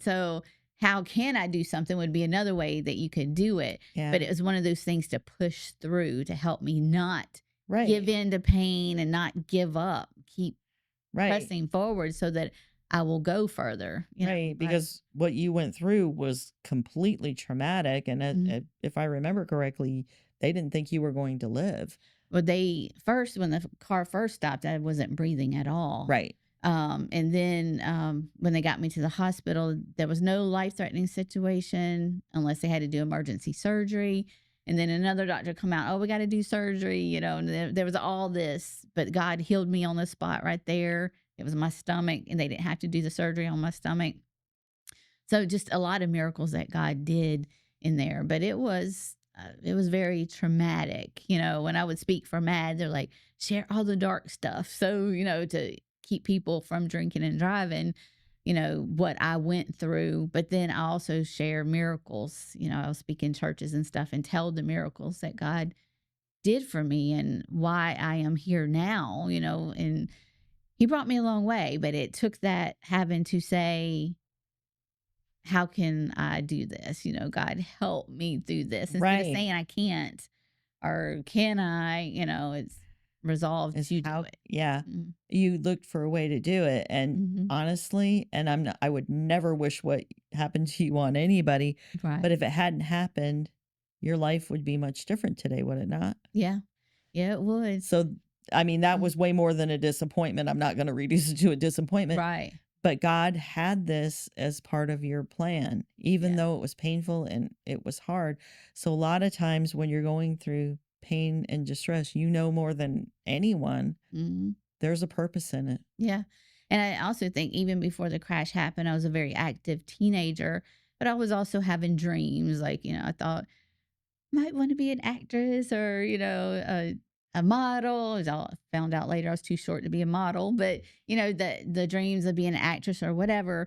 So, how can I do something would be another way that you could do it. Yeah. But it was one of those things to push through to help me not Right. give in to pain and not give up, keep Right. pressing forward so that I will go further. Right. Because what you went through was completely traumatic. And Mhm. if I remember correctly, they didn't think you were going to live. Well, when the car first stopped, I wasn't breathing at all. Right. And then when they got me to the hospital, there was no life-threatening situation unless they had to do emergency surgery. And then another doctor come out, oh, we got to do surgery, and there was all this, but God healed me on the spot right there. It was my stomach, and they didn't have to do the surgery on my stomach. So just a lot of miracles that God did in there, but it was very traumatic. When I would speak for MAD, they're like, share all the dark stuff. So, to keep people from drinking and driving, what I went through. But then I also share miracles. I'll speak in churches and stuff and tell the miracles that God did for me and why I am here now, and he brought me a long way, but it took that having to say, how can I do this? God help me through this. Instead of Right. saying I can't or can I, it's resolved Is to how do it. yeah. Mhm. You looked for a way to do it. And Mhm. honestly, and I would never wish what happened to you on anybody, but Right. if it hadn't happened, your life would be much different today, would it not? Yeah. Yeah, it would. So, I mean, that Mm. was way more than a disappointment. I'm not going to reduce it to a disappointment, Right. but God had this as part of your plan, even Yeah. though it was painful and it was hard. So, a lot of times when you're going through pain and distress, you know more than anyone, Mhm. there's a purpose in it. Yeah. And I also think even before the crash happened, I was a very active teenager, but I was also having dreams. Like, I thought might want to be an actress or, a model. As I found out later, I was too short to be a model, but the dreams of being an actress or whatever.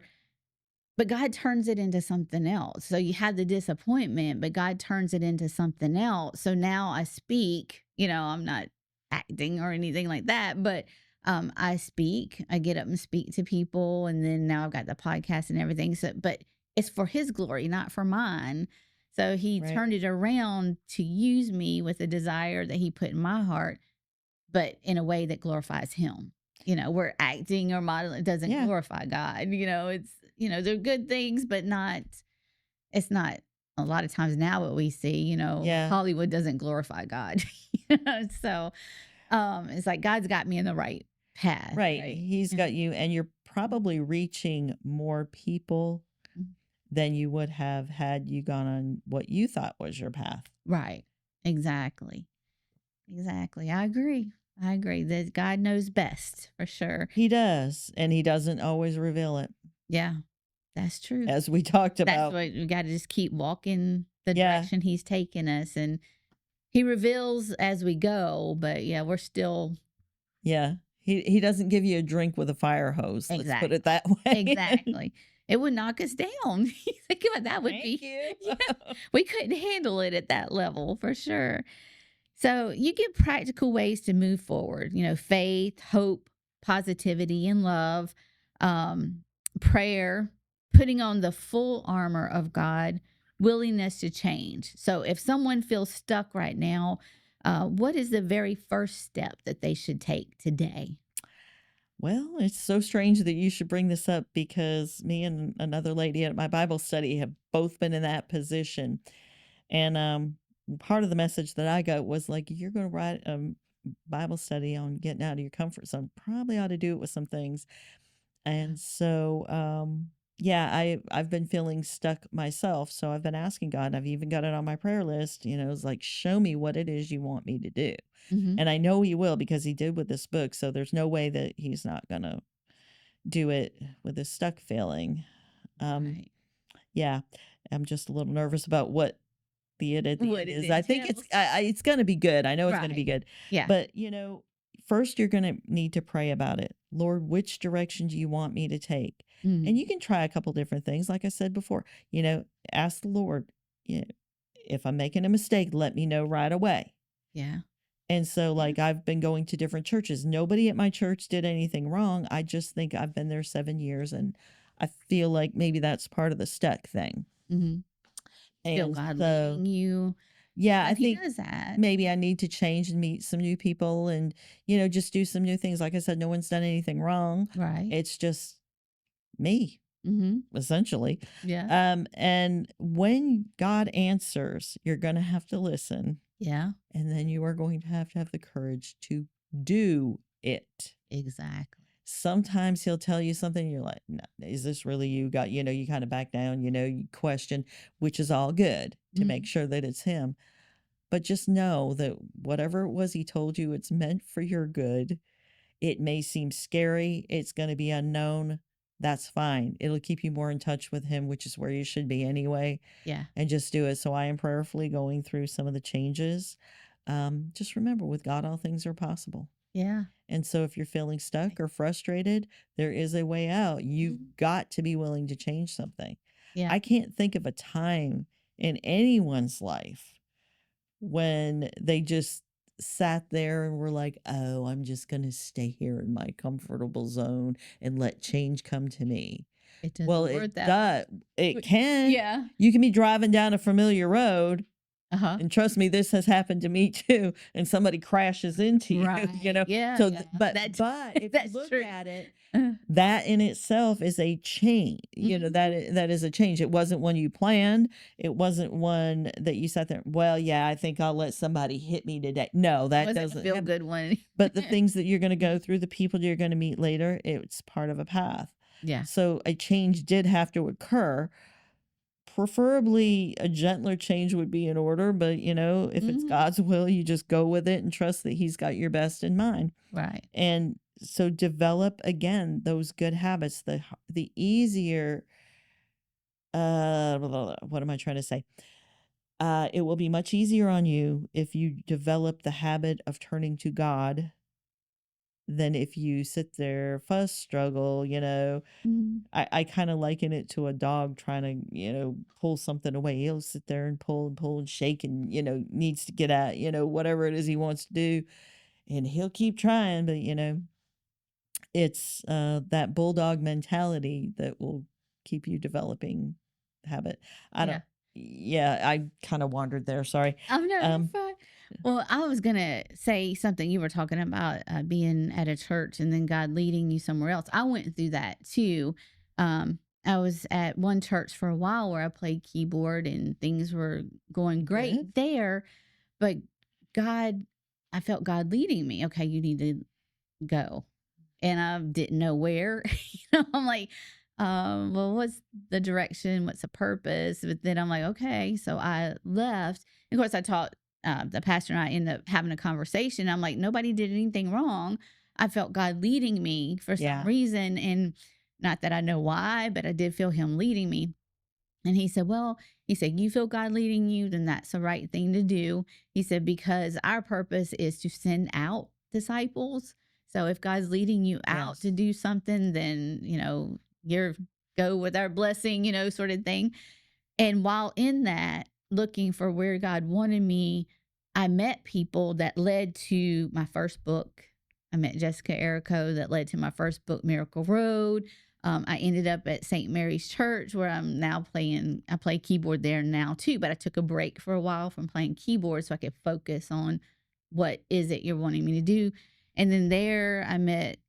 But God turns it into something else. So you had the disappointment, but God turns it into something else. So now I speak, I'm not acting or anything like that, but I speak, I get up and speak to people. And then now I've got the podcast and everything. So, but it's for his glory, not for mine. So he Right. turned it around to use me with a desire that he put in my heart, but in a way that glorifies him. Where acting or modeling doesn't Yeah. glorify God. They're good things, but it's not a lot of times now what we see, Yeah. Hollywood doesn't glorify God. So it's like God's got me in the right path. Right. Right. He's got you, and you're probably reaching more people Mhm. than you would have had you gone on what you thought was your path. Right. Exactly. Exactly. I agree. I agree that God knows best for sure. He does, and he doesn't always reveal it, Yeah, that's true. as we talked That's about. what we got to just keep walking the Yeah. direction he's taking us. And he reveals as we go, but yeah, we're still. Yeah. He doesn't give you a drink with a fire hose. Let's put it that way. Exactly. It would knock us down. Think about that would Thank be. you. Yeah, we couldn't handle it at that level for sure. So you give practical ways to move forward, faith, hope, positivity, and love, um, prayer, putting on the full armor of God, willingness to change. So if someone feels stuck right now, what is the very first step that they should take today? Well, it's so strange that you should bring this up because me and another lady at my Bible study have both been in that position. And part of the message that I got was like, you're going to write a Bible study on getting out of your comfort zone. Probably ought to do it with some things. And so, yeah, I've been feeling stuck myself. So I've been asking God. I've even got it on my prayer list. It's like, show me what it is you want me to do. Mm-hmm. And I know he will because he did with this book. So there's no way that he's not going to do it with his stuck feeling. Right. Yeah, I'm just a little nervous about what the it at the What end it is. I think entails. it's going to be good. I know it's going to be Right. good. Yeah. But, first you're going to need to pray about it. Lord, which direction do you want me to take? And you can try a couple different things. Like I said before, ask the Lord, if I'm making a mistake, let me know right away. Yeah. And so, like, I've been going to different churches. Nobody at my church did anything wrong. I just think I've been there 7 years, and I feel like maybe that's part of the stuck thing. Mm-hmm. Feel And God so, leading you. yeah, I He think does that. maybe I need to change and meet some new people and, just do some new things. Like I said, no one's done anything wrong. Right. It's just me, Mm-hmm. essentially. Yeah. And when God answers, you're going to have to listen. Yeah. And then you are going to have the courage to do it. Exactly. Sometimes he'll tell you something, you're like, no, is this really you? You kind of back down, you question, which is all good to make sure that it's him. But just know that whatever it was he told you, it's meant for your good. It may seem scary, it's going to be unknown. That's fine. It'll keep you more in touch with him, which is where you should be anyway. Yeah. And just do it. So I am prayerfully going through some of the changes. Just remember, with God, all things are possible. Yeah. And so if you're feeling stuck or frustrated, there is a way out. You've got to be willing to change something. Yeah. I can't think of a time in anyone's life when they just sat there and were like, oh, I'm just going to stay here in my comfortable zone and let change come to me. It doesn't Well, work it that does. way. It can. Yeah. You can be driving down a familiar road Uh-huh. And trust me, this has happened to me too. And somebody crashes into you, Right. Yeah, So, yeah. but That's if you that's look true. at it, Uh, that in itself is a change. mhm. That is a change. It wasn't one you planned. It wasn't one that you sat there. Well, yeah, I think I'll let somebody hit me today. No, It that wasn't a doesn't feel happen. good one. But the things that you're going to go through, the people you're going to meet later, it's part of a path. Yeah. So a change did have to occur. Preferably a gentler change would be in order, but if it's Mhm. God's will, you just go with it and trust that He's got your best in mind. Right. And so develop again those good habits. The easier what am I trying to say? It will be much easier on you if you develop the habit of turning to God than if you sit there, fuss, struggle. Mhm. I kind of liken it to a dog trying to, pull something away. He'll sit there and pull and shake and, needs to get at, whatever it is he wants to do. And he'll keep trying, but, it's that bulldog mentality that will keep you developing habit. I Yeah. don't, yeah, I kind of wandered there. Sorry. Oh, no, you're Um, fine. Well, I was gonna say something. You were talking about being at a church and then God leading you somewhere else. I went through that too. I was at one church for a while where I played keyboard and things were going good. great there, but God, I felt God leading me. Okay, you need to go, and I didn't know where. I'm like, well, what's the direction? What's the purpose? But then I'm like, okay. So I left. Of course, I taught the pastor and I ended up having a conversation. I'm like, nobody did anything wrong. I felt God leading me for some Yeah. reason. And not that I know why, but I did feel Him leading me. And he said, well, he said, you feel God leading you, then that's the right thing to do. He said, because our purpose is to send out disciples. So if God's leading you out to Yes. do something, then, you're go with our blessing, sort of thing. And while in that, looking for where God wanted me, I met people that led to my first book. I met Jessica Erico that led to my first book, Miracle Road. I ended up at St. Mary's Church where I'm now I play keyboard there now too, but I took a break for a while from playing keyboard so I could focus on what is it you're wanting me to do. And then there I met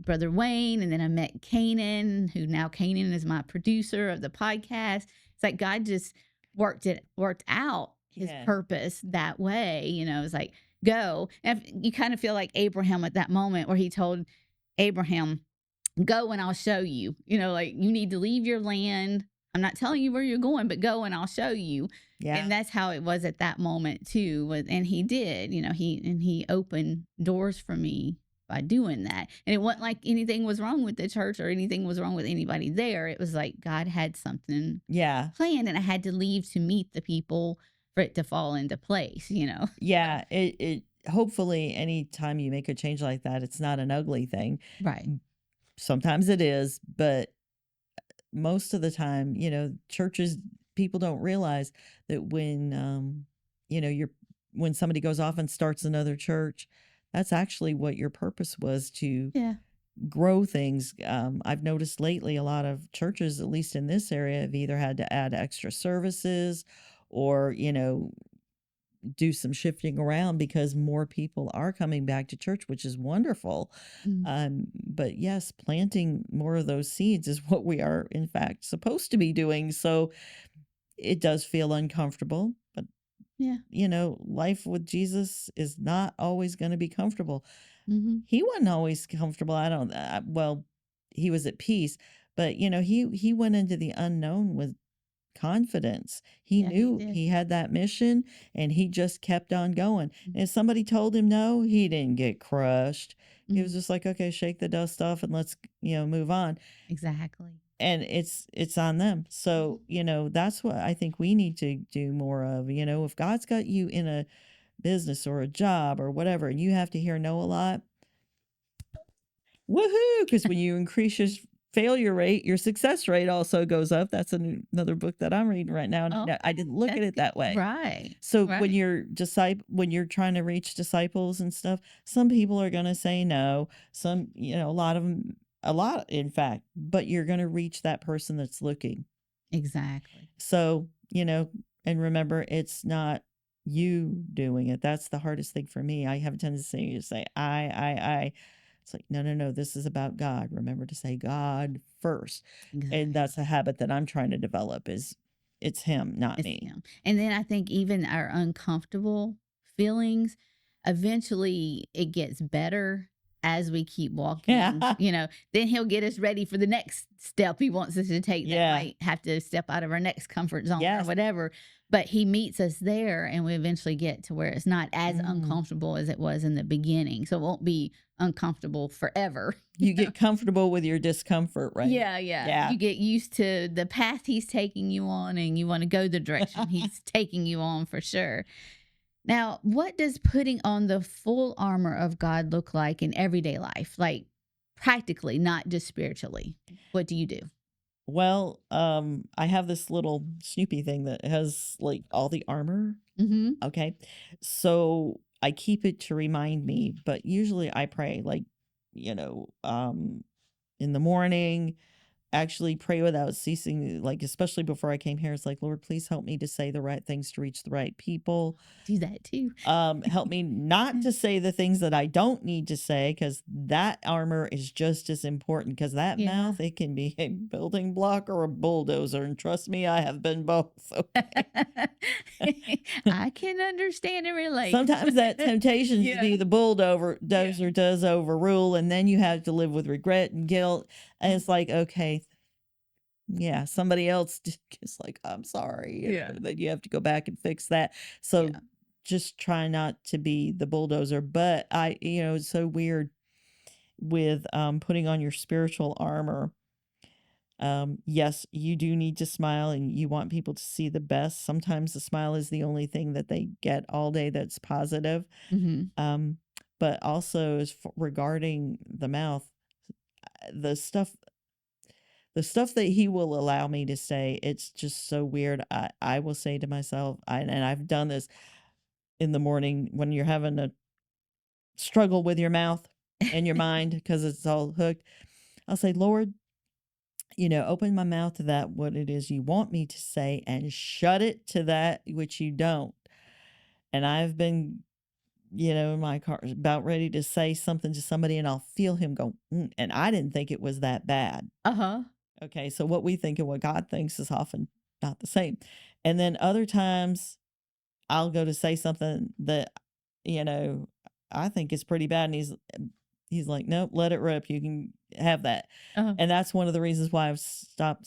Brother Wayne, and then I met Kanan, who now Kanan is my producer of the podcast. It's like God just worked out His Yeah. purpose that way. It's like, go. And you kind of feel like Abraham at that moment where He told Abraham, go and I'll show you. Like, you need to leave your land. I'm not telling you where you're going, but go and I'll show you. Yeah. And that's how it was at that moment too. And He did, he opened doors for me by doing that. And it wasn't like anything was wrong with the church or anything was wrong with anybody there. It was like God had something Yeah. planned, and I had to leave to meet the people for it to fall into place. Yeah. It hopefully anytime you make a change like that, it's not an ugly thing. Right. Sometimes it is, but most of the time, churches, people don't realize that you're when somebody goes off and starts another church, that's actually what your purpose was, to Yeah. grow things. I've noticed lately a lot of churches, at least in this area, have either had to add extra services or, do some shifting around because more people are coming back to church, which is wonderful. Mm. But yes, planting more of those seeds is what we are, in fact, supposed to be doing. So it does feel uncomfortable, but Yeah. life with Jesus is not always going to be comfortable. Mm-hmm. He wasn't always comfortable. I don't, well, he was at peace, but he went into the unknown with confidence. He Yeah, He knew did. he had that mission and he just kept on going. Mm. And if somebody told him no, he didn't get crushed. He was Mm. just like, okay, shake the dust off and let's, move on. Exactly. And it's on them. So, that's what I think we need to do more of. If God's got you in a business or a job or whatever, and you have to hear no a lot, woohoo! Because when you increase your failure rate, your success rate also goes up. That's another book that I'm reading right now. Oh, I didn't look at that's it good. that way. Right. So when Right. when you're trying to reach disciples and stuff, some people are going to say no. Some, a lot, in fact, but you're going to reach that person that's looking. Exactly. So, And remember, it's not you doing it. That's the hardest thing for me. I have a tendency to say, I. It's like, no, no, no. This is about God. Remember to say God first. And that's a habit that I'm trying to develop is it's him, not It's me. him. And then I think even our uncomfortable feelings, eventually it gets better as we keep walking. Yeah. You know, then he'll get us ready for the next step he wants us to take that Yeah. might have to step out of our next comfort zone or Yes. whatever. But he meets us there and we eventually get to where it's not as uncomfortable as it was in the beginning. So it won't be uncomfortable forever. You get comfortable with your discomfort, right? Yeah. Yeah. You get used to the path he's taking you on and you want to go the direction he's taking you on for sure. Now, what does putting on the full armor of God look like in everyday life? Like practically, not just spiritually. What do you do? Well, I have this little Snoopy thing that has like all the armor. Mm-hmm. Okay. So I keep it to remind me, but usually I pray like, in the morning, actually pray without ceasing, like, especially before I came here. It's like, Lord, please help me to say the right things to reach the right people. Do that too. Help me not to say the things that I don't need to say, because that armor is just as important, because that Yeah. mouth, it can be a building block or a bulldozer. And trust me, I have been both. Okay. I can understand and relate. Sometimes that temptation to Yeah. be the bulldozer does overrule, and then you have to live with regret and guilt. And it's like, okay, yeah, somebody else is like, I'm sorry. Yeah. That you have to go back and fix that. So Yeah. just try not to be the bulldozer. But it's so weird with putting on your spiritual armor. Yes, you do need to smile and you want people to see the best. Sometimes the smile is the only thing that they get all day that's positive. Mm-hmm. But also regarding the mouth, the stuff that he will allow me to say, it's just so weird. I will say to myself, and I've done this in the morning when you're having a struggle with your mouth and your mind because it's all hooked. I'll say, Lord, open my mouth to that what it is you want me to say, and shut it to that which you don't. And I've been, in my car about ready to say something to somebody, and I'll feel him go, and I didn't think it was that bad. Uh-huh. Okay, so what we think and what God thinks is often not the same. And then other times I'll go to say something that, I think is pretty bad. And he's like, nope, let it rip. You can have that. Uh-huh. And that's one of the reasons why I've stopped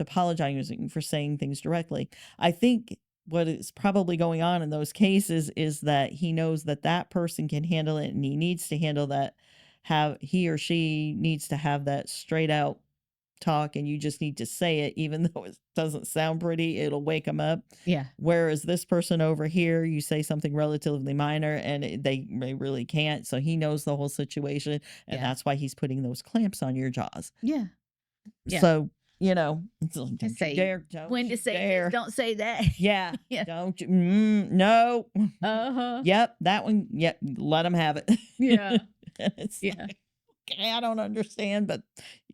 apologizing for saying things directly. I think what is probably going on in those cases is that he knows that that person can handle it, and he needs to handle that. He or she needs to have that straight out talk, and you just need to say it, even though it doesn't sound pretty. It'll wake them up. Yeah. Whereas this person over here, you say something relatively minor and they really can't. So he knows the whole situation, and that's why he's putting those clamps on your jaws. Yeah. Yeah. So, don't you say dare. When to say dare. this, don't say that. Yeah. Yeah. Don't you? No. Uh-huh. Yep. That one. Yep. Let them have it. Yeah. It's like, okay, I don't understand, but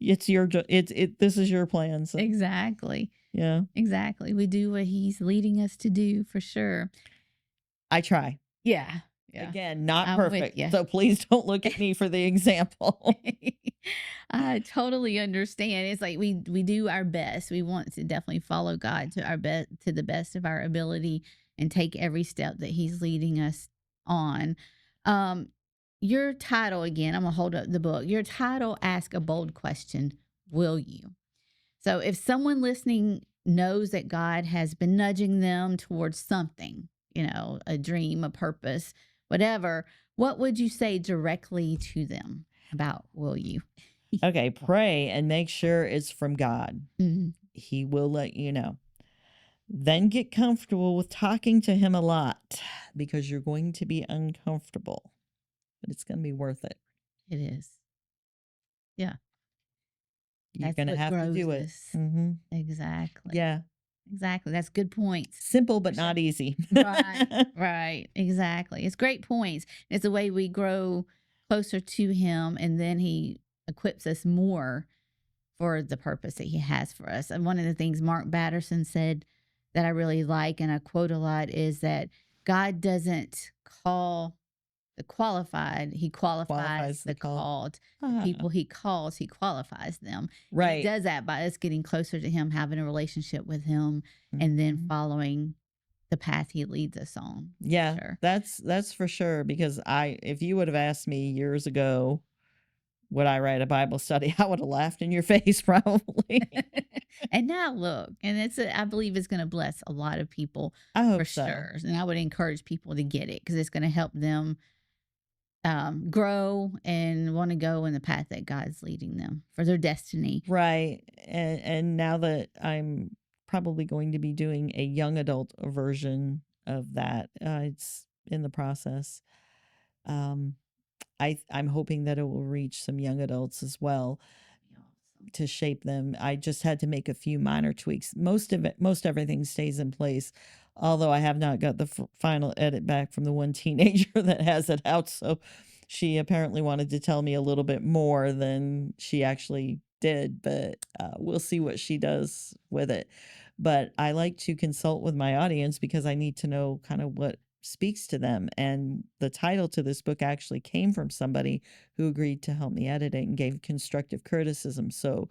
it's this is your plan. So. Exactly. Yeah. Exactly. We do what he's leading us to do for sure. I try. Yeah. Yeah. Again, not I'm with perfect. ya. So please don't look at me for the example. I totally understand. It's like we do our best. We want to definitely follow God to the best of our ability and take every step that he's leading us on. Your title, again, I'm going to hold up the book. Your title, Ask a Bold Question, Will You? So if someone listening knows that God has been nudging them towards something, a dream, a purpose, whatever, what would you say directly to them about will you? Okay, pray and make sure it's from God. Mm-hmm. He will let you know. Then get comfortable with talking to him a lot, because you're going to be uncomfortable, but it's going to be worth it. It is. Yeah. You're going to have to do it. Mm-hmm. Exactly. Yeah. Exactly. That's good points. Simple, but not easy. Right. Exactly. It's great points. It's the way we grow closer to him, and then he equips us more for the purpose that he has for us. And one of the things Mark Batterson said that I really like and I quote a lot is that God doesn't call the qualified, he qualifies Qualifies the the call. called. The Ah, people he calls, he qualifies them. And he right. does that by us getting closer to him, having a relationship with him, and then Mhm. following the path he leads us on, for Yeah, sure. that's for sure because if you would have asked me years ago, would I write a Bible study? I would have laughed in your face probably. And now look, and I believe it's going to bless a lot of people I for hope so. sure. And I would encourage people to get it because it's going to help them grow and want to go in the path that God's leading them for their destiny. Right. And now that I'm probably going to be doing a young adult version of that, it's in the process. Um, I'm hoping that it will reach some young adults as well to shape them. I just had to make a few minor tweaks. Most everything stays in place. Although I have not got the final edit back from the one teenager that has it out, so she apparently wanted to tell me a little bit more than she actually did, but we'll see what she does with it. But I like to consult with my audience because I need to know kind of what speaks to them. And the title to this book actually came from somebody who agreed to help me edit it and gave constructive criticism. So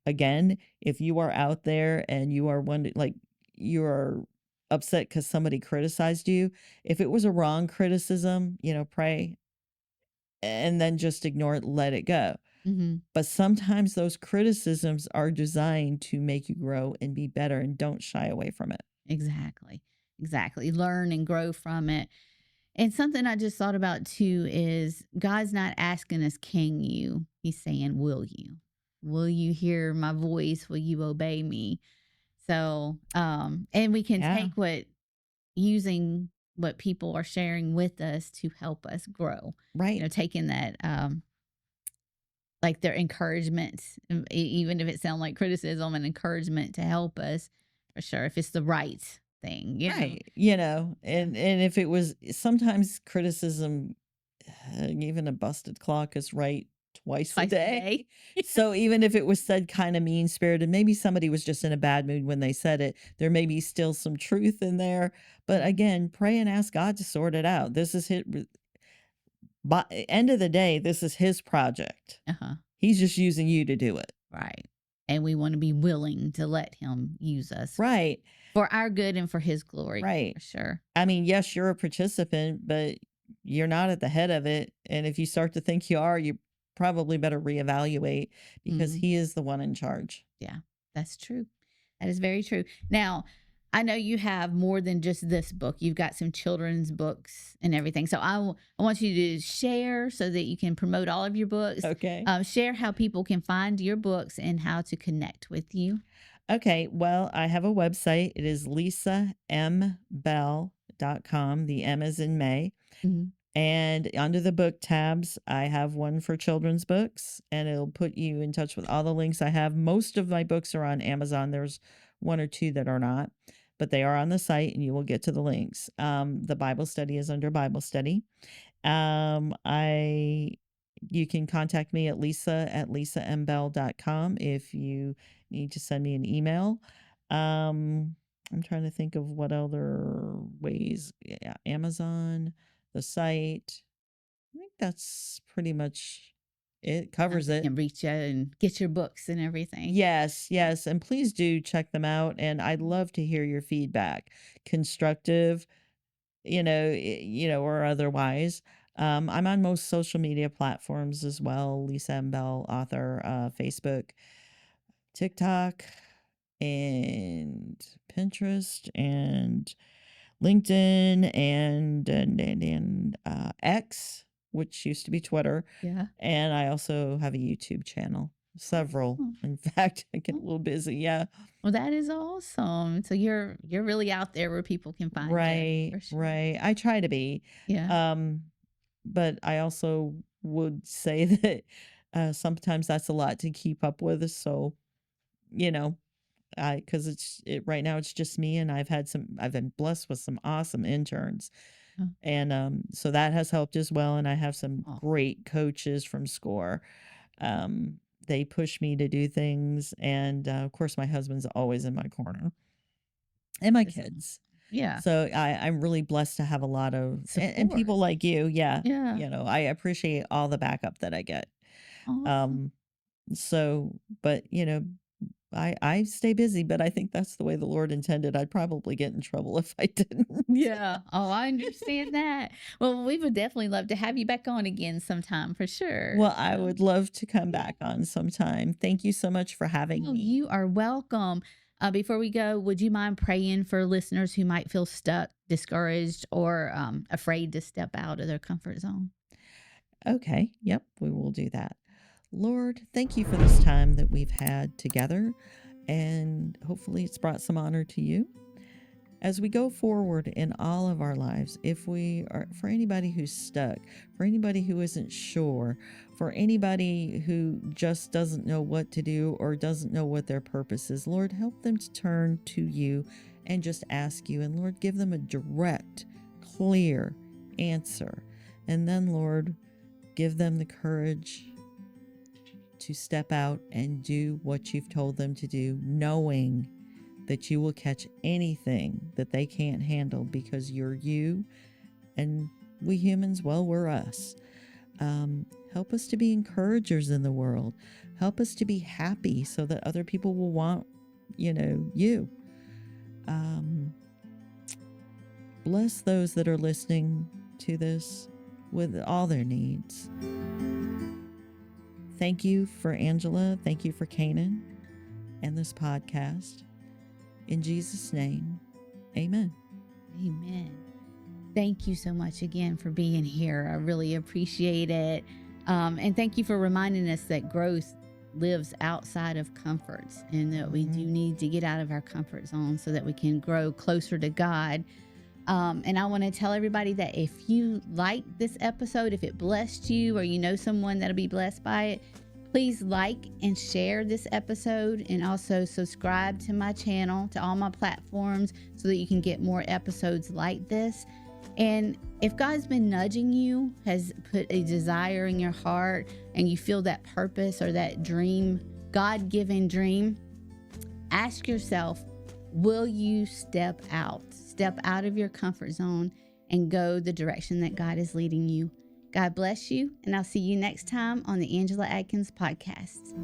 again, if you are out there and you are wondering, like, you are upset because somebody criticized you, if it was a wrong criticism, pray and then just ignore it, let it go. Mm-hmm. But sometimes those criticisms are designed to make you grow and be better, and don't shy away from it. Exactly. Exactly. Learn and grow from it. And something I just thought about too is God's not asking us, can you? He's saying, will you? Will you hear my voice? Will you obey me? So, and we can Yeah, take using what people are sharing with us to help us grow, right, taking that, like their encouragement, even if it sounds like criticism and encouragement to help us for sure, if it's the right thing. right. Yeah. And if it was sometimes criticism, even a busted clock is right twice a Twice a day. day. So even if it was said kind of mean spirited, maybe somebody was just in a bad mood when they said it, there may be still some truth in there. But Mhm. again, pray and ask God to sort it out. This is his, by end of the day, this is his project. Uh-huh. He's just using you to do it. Right. And we want to be willing to let him use us Right. for our good and for his glory, Right. for sure. I mean, yes, you're a participant, but you're not at the head of it. And if you start to think you are, you probably better reevaluate because Mhm. he is the one in charge. Yeah, that's true. That is very true. Now, I know you have more than just this book. You've got some children's books and everything. So I want you to share so that you can promote all of your books. Okay. Share how people can find your books and how to connect with you. Okay. Well, I have a website. It is lisambell.com. The M is in May. Mhm. And under the book tabs, I have one for children's books, and it'll put you in touch with all the links I have. Most of my books are on Amazon. There's one or two that are not, but they are on the site, and you will get to the links. The Bible study is under Bible study. I You can contact me at lisa@lisambell.com if you need to send me an email. I'm trying to think of what other ways. Yeah, Amazon, the site. I think that's pretty much it. How Covers they it. can reach you and get your books and everything. Yes, yes, and please do check them out, and I'd love to hear your feedback. Constructive, or otherwise. I'm on most social media platforms as well. Lisa M. Bell, author, Facebook, TikTok, and Pinterest, and LinkedIn, and X, which used to be Twitter. Yeah. And I also have a YouTube channel. Several, Awesome. in fact. I get a Oh, little busy. Yeah. well, that is awesome. So you're really out there where people can find you Right, for sure. right. I try to be. Yeah. Um, but I also would say that sometimes that's a lot to keep up with. So, you know, because right now it's just me, and I've been blessed with some awesome interns. Oh, And so that has helped as well. And I have some awesome. great coaches from SCORE. They push me to do things. And of course, my husband's always in my corner. and my That's- kids. Yeah. So I'm really blessed to have a lot of and Support. people like you. Yeah. Yeah. I appreciate all the backup that I get. Awesome. Um, so, but I stay busy, but I think that's the way the Lord intended. I'd probably get in trouble if I didn't. Yeah. Oh, I understand that. Well, we would definitely love to have you back on again sometime for sure. Well, I So, would love to come yeah. back on sometime. Thank you so much for having Oh, me. you are welcome. Before we go, would you mind praying for listeners who might feel stuck, discouraged, or afraid to step out of their comfort zone? Okay. Yep, we will do that. Lord, thank you for this time that we've had together, and hopefully it's brought some honor to you. As we go forward in all of our lives, if we are, for anybody who's stuck, for anybody who isn't sure, for anybody who just doesn't know what to do or doesn't know what their purpose is, Lord, help them to turn to you and just ask you. And Lord, give them a direct, clear answer. And then, Lord, give them the courage to step out and do what you've told them to do, knowing that you will catch anything that they can't handle because you're you and we humans, well, we're us. Help us to be encouragers in the world. Help us to be happy so that other people will want, you. Bless those that are listening to this with all their needs. Thank you for Angela. Thank you for Kanan and this podcast. In Jesus' name, amen. Amen. Thank you so much again for being here. I really appreciate it. And thank you for reminding us that growth lives outside of comforts and that we do need to get out of our comfort zone so that we can grow closer to God. And I want to tell everybody that if you like this episode, if it blessed you or you know someone that'll be blessed by it, please like and share this episode, and also subscribe to my channel, to all my platforms, so that you can get more episodes like this. And if God's been nudging you, has put a desire in your heart, and you feel that purpose or that dream, God-given dream, ask yourself, will you step out of your comfort zone and go the direction that God is leading you? God bless you, and I'll see you next time on the Angela Adkins podcast.